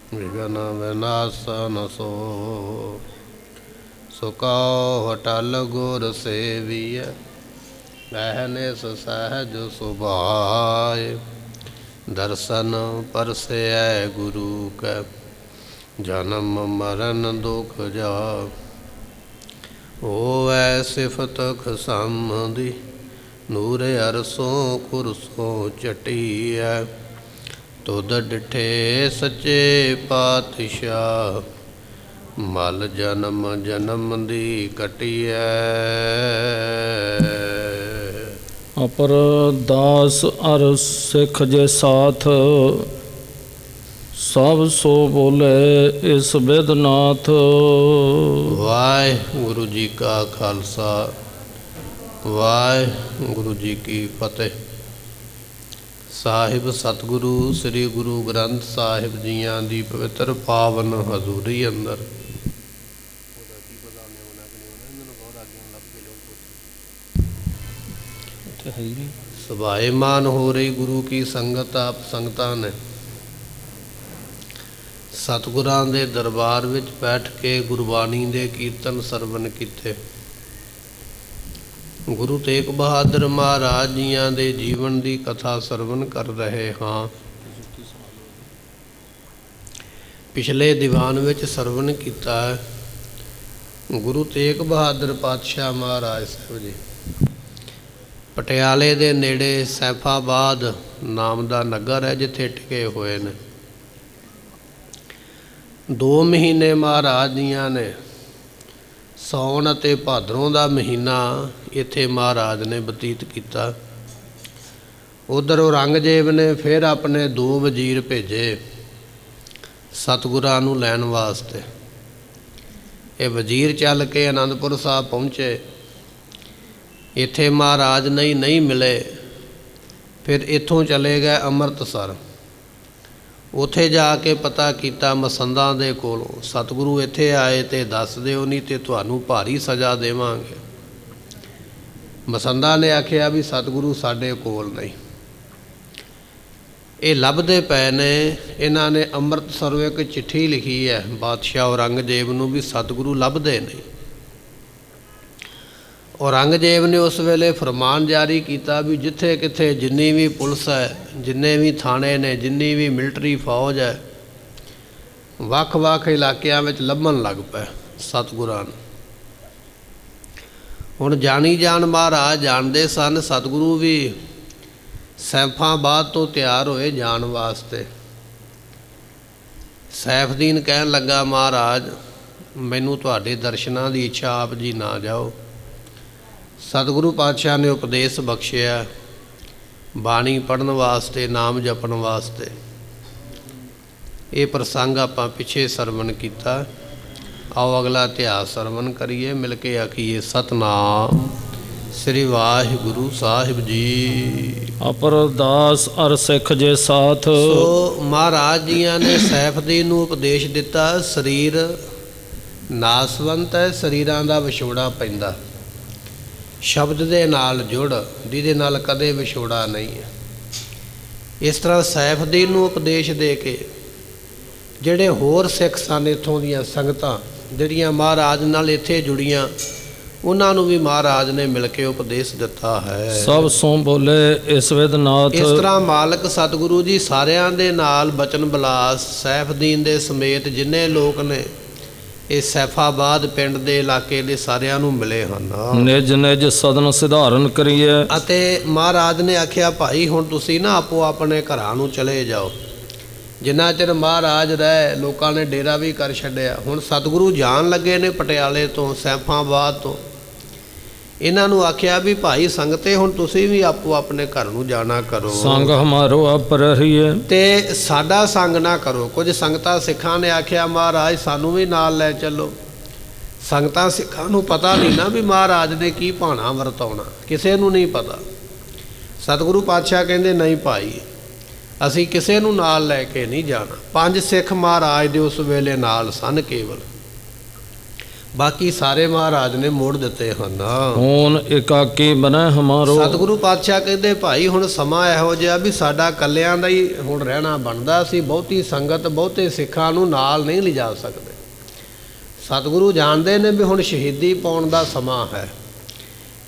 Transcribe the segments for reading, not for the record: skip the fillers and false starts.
विघन विनाशन सो। सुकाओ हटल गुर सेविय गहनिस सहज सुभाए। दर्शन परसे गुरु कै जन्म मरण दुख जा। होवै सिफत खसमदी नूर अरसों कुरसों चटिया। तुद डिठे सच्चे पातशाह मल जन्म जन्म दी कटिया। अपर दास अर सिख जे साथ सब सो बोले इस बेदनाथ। वाहिगुरु जी का खालसा वाहिगुरु जी की फतेह। साहिब सतगुरु श्री गुरु ग्रंथ साहिब जियां दी पवित्र पावन हजूरी अंदर सभाएमान हो रही गुरु की संगत। आप संगतां ने सतगुरां दे दरबार विच बैठ के गुरबाणी दे कीर्तन सरवण कीते। गुरु तेग बहादुर महाराज जियां दे जीवन दी कथा सरवण कर रहे हाँ। पिछले दीवान विच सरवण कीता गुरु तेग बहादुर पातशाह महाराज साहब जी पटियाले दे नेड़े सैफाबाद नाम दा नगर है जिथे टिके हुए ने। 2 महीने महाराज जियां ने सौण अते भादरों दा महीना इत्थे महाराज ने बतीत किया। उधर औरंगजेब ने फिर अपने 2 वजीर भेजे सतगुरां नूं लैण वास्ते। ये वजीर चल के आनंदपुर साहब पहुँचे। इत्थे महाराज नहीं मिले। फिर इत्थों चले गए अमृतसर। उत्थे जाके पता किया मसंदा दे कोलों सतगुरु इत्थे आए तो दस दिओ नहीं तो तुहानूं भारी सज़ा देवांगे। मसंदा ने आखिया भी सतगुरु साडे कोल नहीं। ये लभदे पे ने। इन्हां ने अमृतसरों एक चिट्ठी लिखी है बादशाह औरंगजेब नूं भी सतगुरु लभदे नहीं। औरंगजेब ने उस वेले फरमान जारी किया भी जिथे किथे जिन्नी भी पुलिस है जिन्ने भी थाने ने जिन्नी भी मिलटरी फौज है वख वख इलाकों में लभन लग पे सतगुरां नूं। हुण जानी जान महाराज जानते सन। सतगुरु भी सैफाबाद तो तैयार होए जान वास्ते। सैफदीन कहन लगा महाराज मैनू तुहाडे दर्शनां दी इच्छा आप जी ना जाओ। सतगुरु पातशाह ने उपदेश बख्शिया बाणी पढ़न वास्ते नाम जपन वास्ते। ये प्रसंग आपां पिछे सरवण किया। आओ अगला इतिहास सरवण करिए मिल के आखिए सतनाम श्री वाहिगुरु साहिब जी। अपर दास अर सिख जे साथ। सो महाराज जियां ने सैफदीन नूं उपदेश दिता शरीर नासवंत है शरीरां दा विछोड़ा पैंदा। शब्द दे नाल जुड़ जिहदे नाल कदे विछोड़ा नहीं है। इस तरह सैफदीन नूं उपदेश दे के जिहड़े होर सिख सन इत्थों दीयां संगतां जिहड़ियां महाराज नाल इत्थे जुड़ियां उन्हां नूं भी महाराज ने मिल के उपदेश दिता है। सब सो बोले इस वेदनाथ। इस तरह मालक सतगुरु जी सारियां दे नाल बचन बिलास सैफदीन दे समेत जिन्ने लोग ने ये सैफाबाद पिंड दे इलाके दे सारियां नूं मिले हन। निज निज सदन सिधारण करिए। अते महाराज ने आख्या भाई हुण तुसीं ना आपो अपने घरां नूं चले जाओ। जिन्ना चिर महाराज रहे लोकां ने डेरा भी कर छड्डिया। हुण सतगुरु जान लगे ने पटियाले तो सैफाबाद तो। इन्हां नूं आख्या भी भाई संगते हुण तुसीं भी आपो अपने घर नूं जाना करो। संग हमारो आप रहिए ते साडा संग ना करो। कुछ संगतां सिखां ने आख्या महाराज सानू भी नाल लै चलो। संगतां सिखां नूं पता नहीं ना भी महाराज ने की भाणा वरताउणा किसे नूं नहीं पता। सतगुरु पातशाह कहंदे नहीं भाई असीं किसे नूं नाल लै के नहीं जाना। 5 सिख महाराज दे उस वेले नाल सन केवल। ਬਾਕੀ ਸਾਰੇ ਮਹਾਰਾਜ ਨੇ ਮੋੜ ਦਿੱਤੇ ਹਨ। ਹੁਣ ਇਕਾਕੀ ਬਨੈ ਹਮਾਰੋ। ਸਤਿਗੁਰੂ ਪਾਤਸ਼ਾਹ ਕਹਿੰਦੇ ਭਾਈ ਹੁਣ ਸਮਾਂ ਇਹੋ ਜਿਹਾ ਵੀ ਸਾਡਾ ਇਕੱਲਿਆਂ ਦਾ ਹੀ ਹੁਣ ਰਹਿਣਾ ਬਣਦਾ। ਅਸੀਂ ਬਹੁਤੀ ਸੰਗਤ ਬਹੁਤੇ ਸਿੱਖਾਂ ਨੂੰ ਨਾਲ ਨਹੀਂ ਲਿਜਾ ਸਕਦੇ। ਸਤਿਗੁਰੂ ਜਾਣਦੇ ਨੇ ਵੀ ਹੁਣ ਸ਼ਹੀਦੀ ਪਾਉਣ ਦਾ ਸਮਾਂ ਹੈ।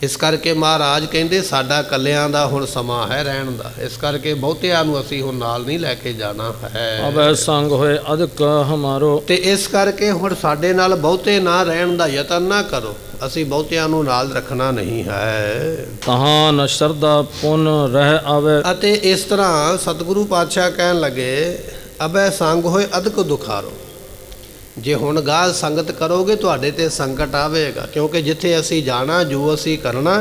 ਇਸ ਕਰਕੇ ਮਹਾਰਾਜ ਕਹਿੰਦੇ ਸਾਡਾ ਇਕੱਲਿਆਂ ਦਾ ਹੁਣ ਸਮਾਂ ਹੈ ਰਹਿਣ ਦਾ। ਇਸ ਕਰਕੇ ਬਹੁਤਿਆਂ ਨੂੰ ਅਸੀਂ ਹੁਣ ਨਾਲ ਨਹੀਂ ਲੈ ਕੇ ਜਾਣਾ ਹੈ। ਅਬੈ ਸੰਗ ਹੋਏ ਅਧਿਕ ਹਮਾਰੋ। ਤੇ ਇਸ ਕਰਕੇ ਹੁਣ ਸਾਡੇ ਨਾਲ ਬਹੁਤੇ ਨਾ ਰਹਿਣ ਦਾ ਯਤਨ ਨਾ ਕਰੋ। ਅਸੀਂ ਬਹੁਤਿਆਂ ਨੂੰ ਨਾਲ ਰੱਖਣਾ ਨਹੀਂ ਹੈ। ਤਹਾਂ ਨ ਸ਼ਰਧਾ ਪੁਨ ਰਹਿ ਆਵੇ। ਅਤੇ ਇਸ ਤਰ੍ਹਾਂ ਸਤਿਗੁਰੂ ਪਾਤਸ਼ਾਹ ਕਹਿਣ ਲੱਗੇ ਅਬੈ ਸੰਗ ਹੋਏ ਅਧਿਕ ਦੁਖਾਰੋ। ਜੇ ਹੁਣ ਗਾਹ ਸੰਗਤ ਕਰੋਗੇ ਤੁਹਾਡੇ ਤੇ ਸੰਕਟ ਆਵੇਗਾ। ਕਿਉਂਕਿ ਜਿੱਥੇ ਅਸੀਂ ਜਾਣਾ ਜੋ ਅਸੀਂ ਕਰਨਾ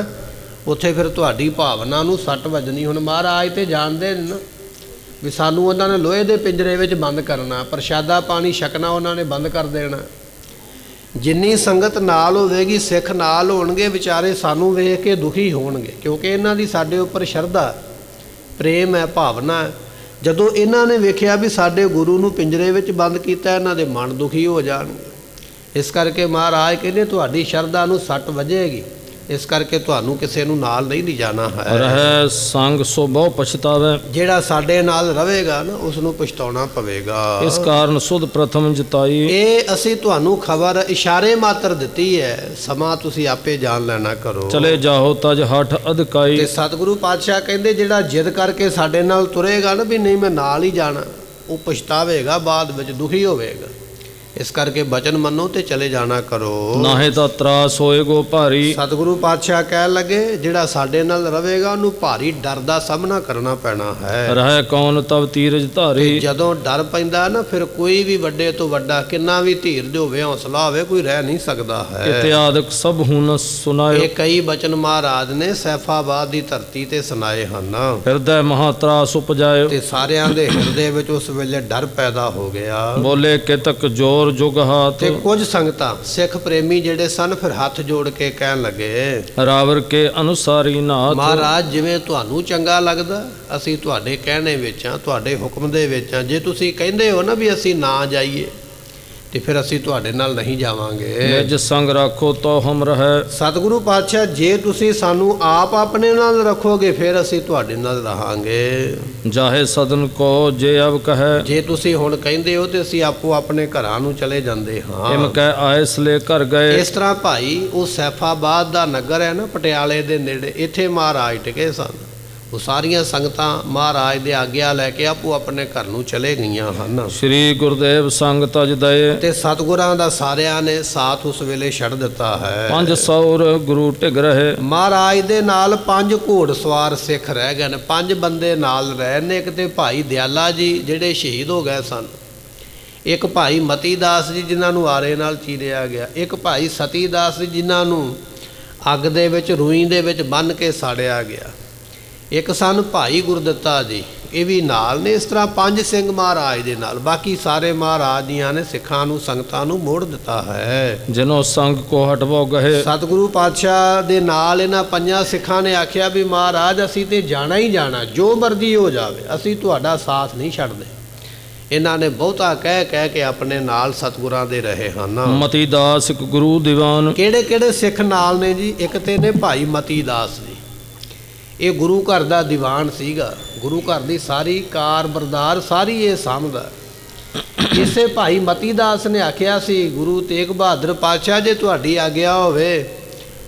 ਉੱਥੇ ਫਿਰ ਤੁਹਾਡੀ ਭਾਵਨਾ ਨੂੰ ਸੱਟ ਵੱਜਣੀ। ਹੁਣ ਮਹਾਰਾਜ ਤੇ ਜਾਣਦੇ ਨੇ ਨਾ ਵੀ ਸਾਨੂੰ ਉਹਨਾਂ ਨੇ ਲੋਹੇ ਦੇ ਪਿੰਜਰੇ ਵਿੱਚ ਬੰਦ ਕਰਨਾ, ਪ੍ਰਸ਼ਾਦਾ ਪਾਣੀ ਛਕਣਾ ਉਹਨਾਂ ਨੇ ਬੰਦ ਕਰ ਦੇਣਾ। ਜਿੰਨੀ ਸੰਗਤ ਨਾਲ ਹੋਵੇਗੀ, ਸਿੱਖ ਨਾਲ ਹੋਣਗੇ, ਵਿਚਾਰੇ ਸਾਨੂੰ ਵੇਖ ਕੇ ਦੁਖੀ ਹੋਣਗੇ ਕਿਉਂਕਿ ਇਹਨਾਂ ਦੀ ਸਾਡੇ ਉੱਪਰ ਸ਼ਰਧਾ ਪ੍ਰੇਮ ਹੈ, ਭਾਵਨਾ ਹੈ। ਜਦੋਂ ਇਹਨਾਂ ਨੇ ਵੇਖਿਆ ਵੀ ਸਾਡੇ ਗੁਰੂ ਨੂੰ ਪਿੰਜਰੇ ਵਿੱਚ ਬੰਦ ਕੀਤਾ, ਇਹਨਾਂ ਦੇ ਮਨ ਦੁਖੀ ਹੋ ਜਾਣਗੇ। ਇਸ ਕਰਕੇ ਮਹਾਰਾਜ ਕਹਿੰਦੇ ਤੁਹਾਡੀ ਸ਼ਰਧਾ ਨੂੰ ਸੱਟ ਵੱਜੇਗੀ। ਇਸ ਕਰਕੇ ਤੁਹਾਨੂੰ ਕਿਸੇ ਨੂੰ ਨਾਲ ਨਹੀਂ ਲਿਜਾਣਾ ਹੈ। ਰਹਿ ਸੰਗ ਸੋ ਬਹੁ ਪਛਤਾਵੇ। ਜਿਹੜਾ ਸਾਡੇ ਨਾਲ ਰਵੇਗਾ ਨਾ ਉਸ ਨੂੰ ਪਛਤਾਉਣਾ ਪਵੇਗਾ। ਇਸ ਕਾਰਨ ਸੁਧ ਪ੍ਰਥਮ ਜਿਤਾਈ। ਇਹ ਅਸੀਂ ਤੁਹਾਨੂੰ ਖਬਰ ਇਸ਼ਾਰੇ ਮਾਤਰ ਦਿੱਤੀ ਹੈ, ਸਮਾਂ ਤੁਸੀਂ ਆਪੇ ਜਾਣ ਲੈਣਾ ਕਰੋ। ਚਲੇ ਜਾਓ ਤਜ ਹਠ ਅਧਿਕਾਈ। ਤੇ ਸਤਿਗੁਰੂ ਪਾਤਸ਼ਾਹ ਕਹਿੰਦੇ ਜਿਹੜਾ ਜਿੱਦ ਕਰਕੇ ਸਾਡੇ ਨਾਲ ਤੁਰੇਗਾ ਨਾ ਵੀ ਨਹੀਂ ਮੈਂ ਨਾਲ ਹੀ ਜਾਣਾ, ਉਹ ਪਛਤਾਵੇਗਾ, ਬਾਅਦ ਵਿੱਚ ਦੁਖੀ ਹੋਵੇਗਾ। ਇਸ ਕਰਕੇ ਬਚਨ ਮੰਨੋ ਤੇ ਚਲੇ ਜਾਣਾ ਕਰੋ। ਨਾਹੇ ਤਾਂ ਤਰਾਸ ਹੋਏਗੋ ਭਾਰੀ। ਸਤਿਗੁਰੂ ਪਾਤਸ਼ਾਹ ਕਹਿਣ ਲੱਗੇ ਜਿਹੜਾ ਸਾਡੇ ਨਾਲ ਰਵੇਗਾ ਉਹਨੂੰ ਭਾਰੀ ਡਰ ਦਾ ਸਾਹਮਣਾ ਕਰਨਾ ਪੈਣਾ ਹੈ। ਰਹਿ ਕੌਣ ਤਵ ਤੀਰਜ ਧਾਰੀ। ਜਦੋਂ ਡਰ ਪੈਂਦਾ ਨਾ ਫਿਰ ਕੋਈ ਵੀ ਵੱਡੇ ਤੋਂ ਵੱਡਾ ਕਿੰਨਾ ਵੀ ਧੀਰਜ ਹੋਵੇ, ਹੌਸਲਾ ਹੋਵੇ, ਕੋਈ ਰਹਿ ਨਹੀਂ ਸਕਦਾ ਹੈ। ਇਤਿਆਦਿਕ ਸਭ ਹੁਣ ਸੁਨਾਇਓ। ਇਹ ਕਈ ਬਚਨ ਮਹਾਰਾਜ ਨੇ ਸੈਫਾਬਾਦ ਦੀ ਧਰਤੀ ਤੇ ਸੁਣਾਏ ਹਨ। ਹਿਰਦੈ ਮਹਾ ਤਰਾਸ ਉਪਜਾਇਓ। ਤੇ ਸਾਰਿਆਂ ਦੇ ਹਿਰਦੇ ਵਿੱਚ ਉਸ ਵੇਲੇ ਡਰ ਪੈਦਾ ਹੋ ਗਿਆ। ਬੋਲੇ ਕਿਤਕ ਜੋਰ ਜੁਗ ਹਾਥ। ਤੇ ਕੁਝ ਸੰਗਤਾਂ ਸਿੱਖ ਪ੍ਰੇਮੀ ਜਿਹੜੇ ਸਨ ਫਿਰ ਹੱਥ ਜੋੜ ਕੇ ਕਹਿਣ ਲੱਗੇ ਰਾਵਰ ਕੇ ਅਨੁਸਾਰੀ ਨਾਥ। ਮਹਾਰਾਜ ਜਿਵੇਂ ਤੁਹਾਨੂੰ ਚੰਗਾ ਲੱਗਦਾ ਅਸੀਂ ਤੁਹਾਡੇ ਕਹਿਣੇ ਵਿੱਚ ਆ, ਤੁਹਾਡੇ ਹੁਕਮ ਦੇ ਵਿੱਚ ਆ। ਜੇ ਤੁਸੀਂ ਕਹਿੰਦੇ ਹੋ ਨਾ ਵੀ ਅਸੀਂ ਨਾ ਜਾਈਏ ਤੇ ਫਿਰ ਅਸੀਂ ਤੁਹਾਡੇ ਨਾਲ ਨਹੀਂ ਜਾਵਾਂਗੇ। ਨਿਜ ਸੰਗ ਰੱਖੋ ਤੋ ਹਮ ਰਹਿ। ਸਤਿਗੁਰੂ ਪਾਤਸ਼ਾਹ ਜੇ ਤੁਸੀਂ ਸਾਨੂੰ ਆਪ ਆਪਣੇ ਨਾਲ ਰੱਖੋਗੇ ਫਿਰ ਅਸੀਂ ਤੁਹਾਡੇ ਨਾਲ ਰਹਾਂਗੇ। ਜਾਹੇ ਸਦਨ ਕੋ ਜੇ ਅਬ ਕਹੈ। ਜੇ ਤੁਸੀਂ ਹੁਣ ਕਹਿੰਦੇ ਹੋ ਤੇ ਅਸੀਂ ਆਪੋ ਆਪਣੇ ਘਰਾਂ ਨੂੰ ਚਲੇ ਜਾਂਦੇ ਹਾਂ। ਇਮ ਕਹਿ ਆਇਸ ਲੈ ਘਰ ਗਏ। ਇਸ ਤਰ੍ਹਾਂ ਭਾਈ ਉਹ ਸੈਫਾਬਾਦ ਦਾ ਨਗਰ ਹੈ ਨਾ ਪਟਿਆਲੇ ਦੇ ਨੇੜੇ, ਇੱਥੇ ਮਹਾਰਾਜ ਟਿਕੇ ਸਨ। ਉਹ ਸਾਰੀਆਂ ਸੰਗਤਾਂ ਮਹਾਰਾਜ ਦੇ ਆਗਿਆ ਲੈ ਕੇ ਆਪੋ ਆਪਣੇ ਘਰ ਨੂੰ ਚਲੇ ਗਈਆਂ ਹਨ। ਸ੍ਰੀ ਗੁਰਦੇਵ ਸੰਗ ਤਜ ਦਏ। ਤੇ ਸਤਿਗੁਰਾਂ ਦਾ ਸਾਰਿਆਂ ਨੇ ਸਾਥ ਉਸ ਵੇਲੇ ਛੱਡ ਦਿੱਤਾ ਹੈ। 500 ਗੁਰੂ ਢਿਗ ਰਹੇ। ਮਹਾਰਾਜ ਦੇ ਨਾਲ 5 ਘੋੜ ਸਵਾਰ ਸਿੱਖ ਰਹਿ ਗਏ ਨੇ, 5 ਬੰਦੇ ਨਾਲ ਰਹਿ ਨੇ। ਇੱਕ ਤੇ ਭਾਈ ਦਿਆਲਾ ਜੀ ਜਿਹੜੇ ਸ਼ਹੀਦ ਹੋ ਗਏ ਸਨ, ਇੱਕ ਭਾਈ ਮਤੀ ਦਾਸ ਜੀ ਜਿਨ੍ਹਾਂ ਨੂੰ ਆਰੇ ਨਾਲ ਚੀਰਿਆ ਗਿਆ, ਇੱਕ ਭਾਈ ਸਤੀ ਦਾਸ ਜੀ ਜਿਨ੍ਹਾਂ ਨੂੰ ਅੱਗ ਦੇ ਵਿੱਚ ਰੂਈ ਦੇ ਵਿੱਚ ਬੰਨ੍ਹ ਕੇ ਸਾੜਿਆ ਗਿਆ, ਇੱਕ ਸਨ ਭਾਈ ਗੁਰਦਿੱਤਾ ਜੀ, ਇਹ ਵੀ ਨਾਲ ਨੇ। ਇਸ ਤਰ੍ਹਾਂ 5 ਸਿੰਘ ਮਹਾਰਾਜ ਦੇ ਨਾਲ, ਬਾਕੀ ਸਾਰੇ ਮਹਾਰਾਜ ਦੀਆਂ ਨੇ ਸਿੱਖਾਂ ਨੂੰ ਸੰਗਤਾਂ ਨੂੰ ਮੋੜ ਦਿੱਤਾ ਹੈ। ਜਿਨੋ ਸੰਗ ਕੋ ਹਟਵੋ ਗਏ। ਸਤਿਗੁਰੂ ਪਾਤਸ਼ਾਹ ਦੇ ਨਾਲ ਇਹਨਾਂ 5 ਸਿੱਖਾਂ ਨੇ ਆਖਿਆ ਵੀ ਮਹਾਰਾਜ ਅਸੀਂ ਤੇ ਜਾਣਾ ਹੀ ਜਾਣਾ, ਜੋ ਮਰਜ਼ੀ ਹੋ ਜਾਵੇ, ਅਸੀਂ ਤੁਹਾਡਾ ਸਾਥ ਨਹੀਂ ਛੱਡਦੇ। ਇਹਨਾਂ ਨੇ ਬਹੁਤਾ ਕਹਿ ਕੇ ਆਪਣੇ ਨਾਲ ਸਤਿਗੁਰਾਂ ਦੇ ਰਹੇ ਹਨ। ਮਤੀ ਦਾਸ ਇੱਕ ਗੁਰੂ ਦੀਵਾਨ। ਕਿਹੜੇ ਕਿਹੜੇ ਸਿੱਖ ਨਾਲ ਨੇ ਜੀ? ਇੱਕ ਤੇ ਨੇ ਭਾਈ ਮਤੀ ਦਾਸ ਜੀ, ਇਹ ਗੁਰੂ ਘਰ ਦਾ ਦੀਵਾਨ ਸੀਗਾ, ਗੁਰੂ ਘਰ ਦੀ ਸਾਰੀ ਕਾਰ ਬਰਦਾਰ ਸਾਰੀ ਇਹ ਸਾਂਭਦਾ। ਇਸੇ ਭਾਈ ਮਤੀ ਦਾਸ ਨੇ ਆਖਿਆ ਸੀ ਗੁਰੂ ਤੇਗ ਬਹਾਦਰ ਪਾਤਸ਼ਾਹ ਜੇ ਤੁਹਾਡੀ ਆਗਿਆ ਹੋਵੇ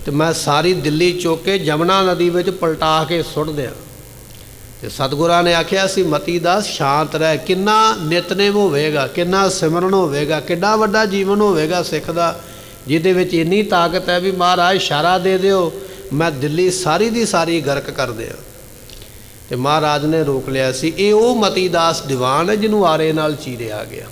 ਤੇ ਮੈਂ ਸਾਰੀ ਦਿੱਲੀ ਚੁੱਕ ਕੇ ਜਮਨਾ ਨਦੀ ਵਿੱਚ ਪਲਟਾ ਕੇ ਸੁੱਟ ਦਿਆਂ। ਤੇ ਸਤਿਗੁਰਾਂ ਨੇ ਆਖਿਆ ਸੀ ਮਤੀ ਦਾਸ ਸ਼ਾਂਤ ਰਹਿ। ਕਿੰਨਾ ਨਿਤਨੇਮ ਹੋਵੇਗਾ, ਕਿੰਨਾ ਸਿਮਰਨ ਹੋਵੇਗਾ, ਕਿੰਨਾ ਵੱਡਾ ਜੀਵਨ ਹੋਵੇਗਾ ਸਿੱਖ ਦਾ ਜਿਹਦੇ ਵਿੱਚ ਇੰਨੀ ਤਾਕਤ ਹੈ ਵੀ ਮਹਾਰਾਜ ਇਸ਼ਾਰਾ ਦੇ ਦਿਓ ਮੈਂ ਦਿੱਲੀ ਸਾਰੀ ਦੀ ਸਾਰੀ ਗਰਕ ਕਰ ਦਿਆਂ। ਤੇ ਮਹਾਰਾਜ ਨੇ ਰੋਕ ਲਿਆ ਸੀ। ਇਹ ਉਹ ਮਤੀ ਦਾਸ ਦੀਵਾਨ ਹੈ ਜਿਹਨੂੰ ਆਰੇ ਨਾਲ ਚੀਰਿਆ ਗਿਆ।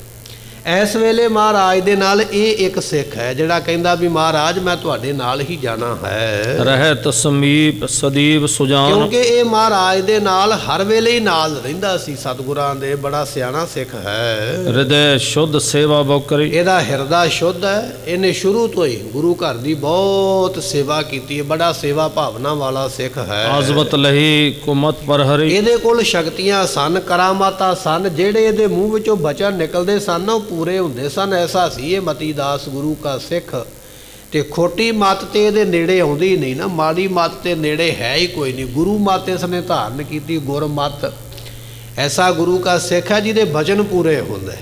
ਇਸ ਵੇਲੇ ਮਹਾਰਾਜ ਦੇ ਨਾਲ ਇਹ ਇੱਕ ਸਿੱਖ ਹੈ ਜਿਹੜਾ ਕਹਿੰਦਾ ਵੀ ਮਹਾਰਾਜ ਮੈਂ ਤੁਹਾਡੇ ਨਾਲ ਹੀ ਜਾਣਾ ਹੈ। ਰਹਿਤ ਸਮੀਪ ਸਦੀਵ ਸੁਜਾਨ। ਕਿਉਂਕਿ ਇਹ ਮਹਾਰਾਜ ਦੇ ਨਾਲ ਹਰ ਵੇਲੇ ਹੀ ਨਾਲ ਰਹਿੰਦਾ ਸੀ। ਸਤਿਗੁਰਾਂ ਦੇ ਬੜਾ ਸਿਆਣਾ ਸਿੱਖ ਹੈ। ਹਿਰਦੈ ਸ਼ੁੱਧ ਸੇਵਾ ਬਹੁ ਕਰੀ। ਇਹਦਾ ਹਿਰਦਾ ਸ਼ੁੱਧ ਹੈ। ਇਹਨੇ ਸ਼ੁਰੂ ਤੋਂ ਹੀ ਗੁਰੂ ਘਰ ਦੀ ਬਹੁਤ ਸੇਵਾ ਕੀਤੀ ਹੈ। ਬੜਾ ਸੇਵਾ ਭਾਵਨਾ ਵਾਲਾ ਸਿੱਖ ਹੈ। ਆਜ਼ਬਤ ਲਹੀ ਕੁਮਤ ਪਰ ਹਰੀ। ਇਹਦੇ ਕੋਲ ਸ਼ਕਤੀਆਂ ਸਨ, ਕਰਾਮਾਤਾਂ ਸਨ। ਜਿਹੜੇ ਇਹਦੇ ਮੂੰਹ ਵਿੱਚੋਂ ਬਚਨ ਨਿਕਲਦੇ ਸਨ ਉਹ ਪੂਰੇ ਹੁੰਦੇ ਸਨ। ਐਸਾ ਸੀ ਇਹ ਮਤੀ ਦਾਸ ਗੁਰੂ ਕਾ ਸਿੱਖ ਤੇ ਖੋਟੀ ਮੱਤ ਤੇ ਇਹਦੇ ਨੇੜੇ ਆਉਂਦੀ ਨਹੀਂ ਨਾ, ਮਾੜੀ ਮੱਤ ਤੇ ਨੇੜੇ ਹੈ ਹੀ ਕੋਈ ਨਹੀਂ। ਗੁਰੂ ਮੱਤ ਇਸ ਨੇ ਧਾਰਨ ਕੀਤੀ, ਗੁਰਮੱਤ। ਐਸਾ ਗੁਰੂ ਕਾ ਸਿੱਖ ਹੈ ਜਿਹਦੇ ਬਚਨ ਪੂਰੇ ਹੁੰਦੇ।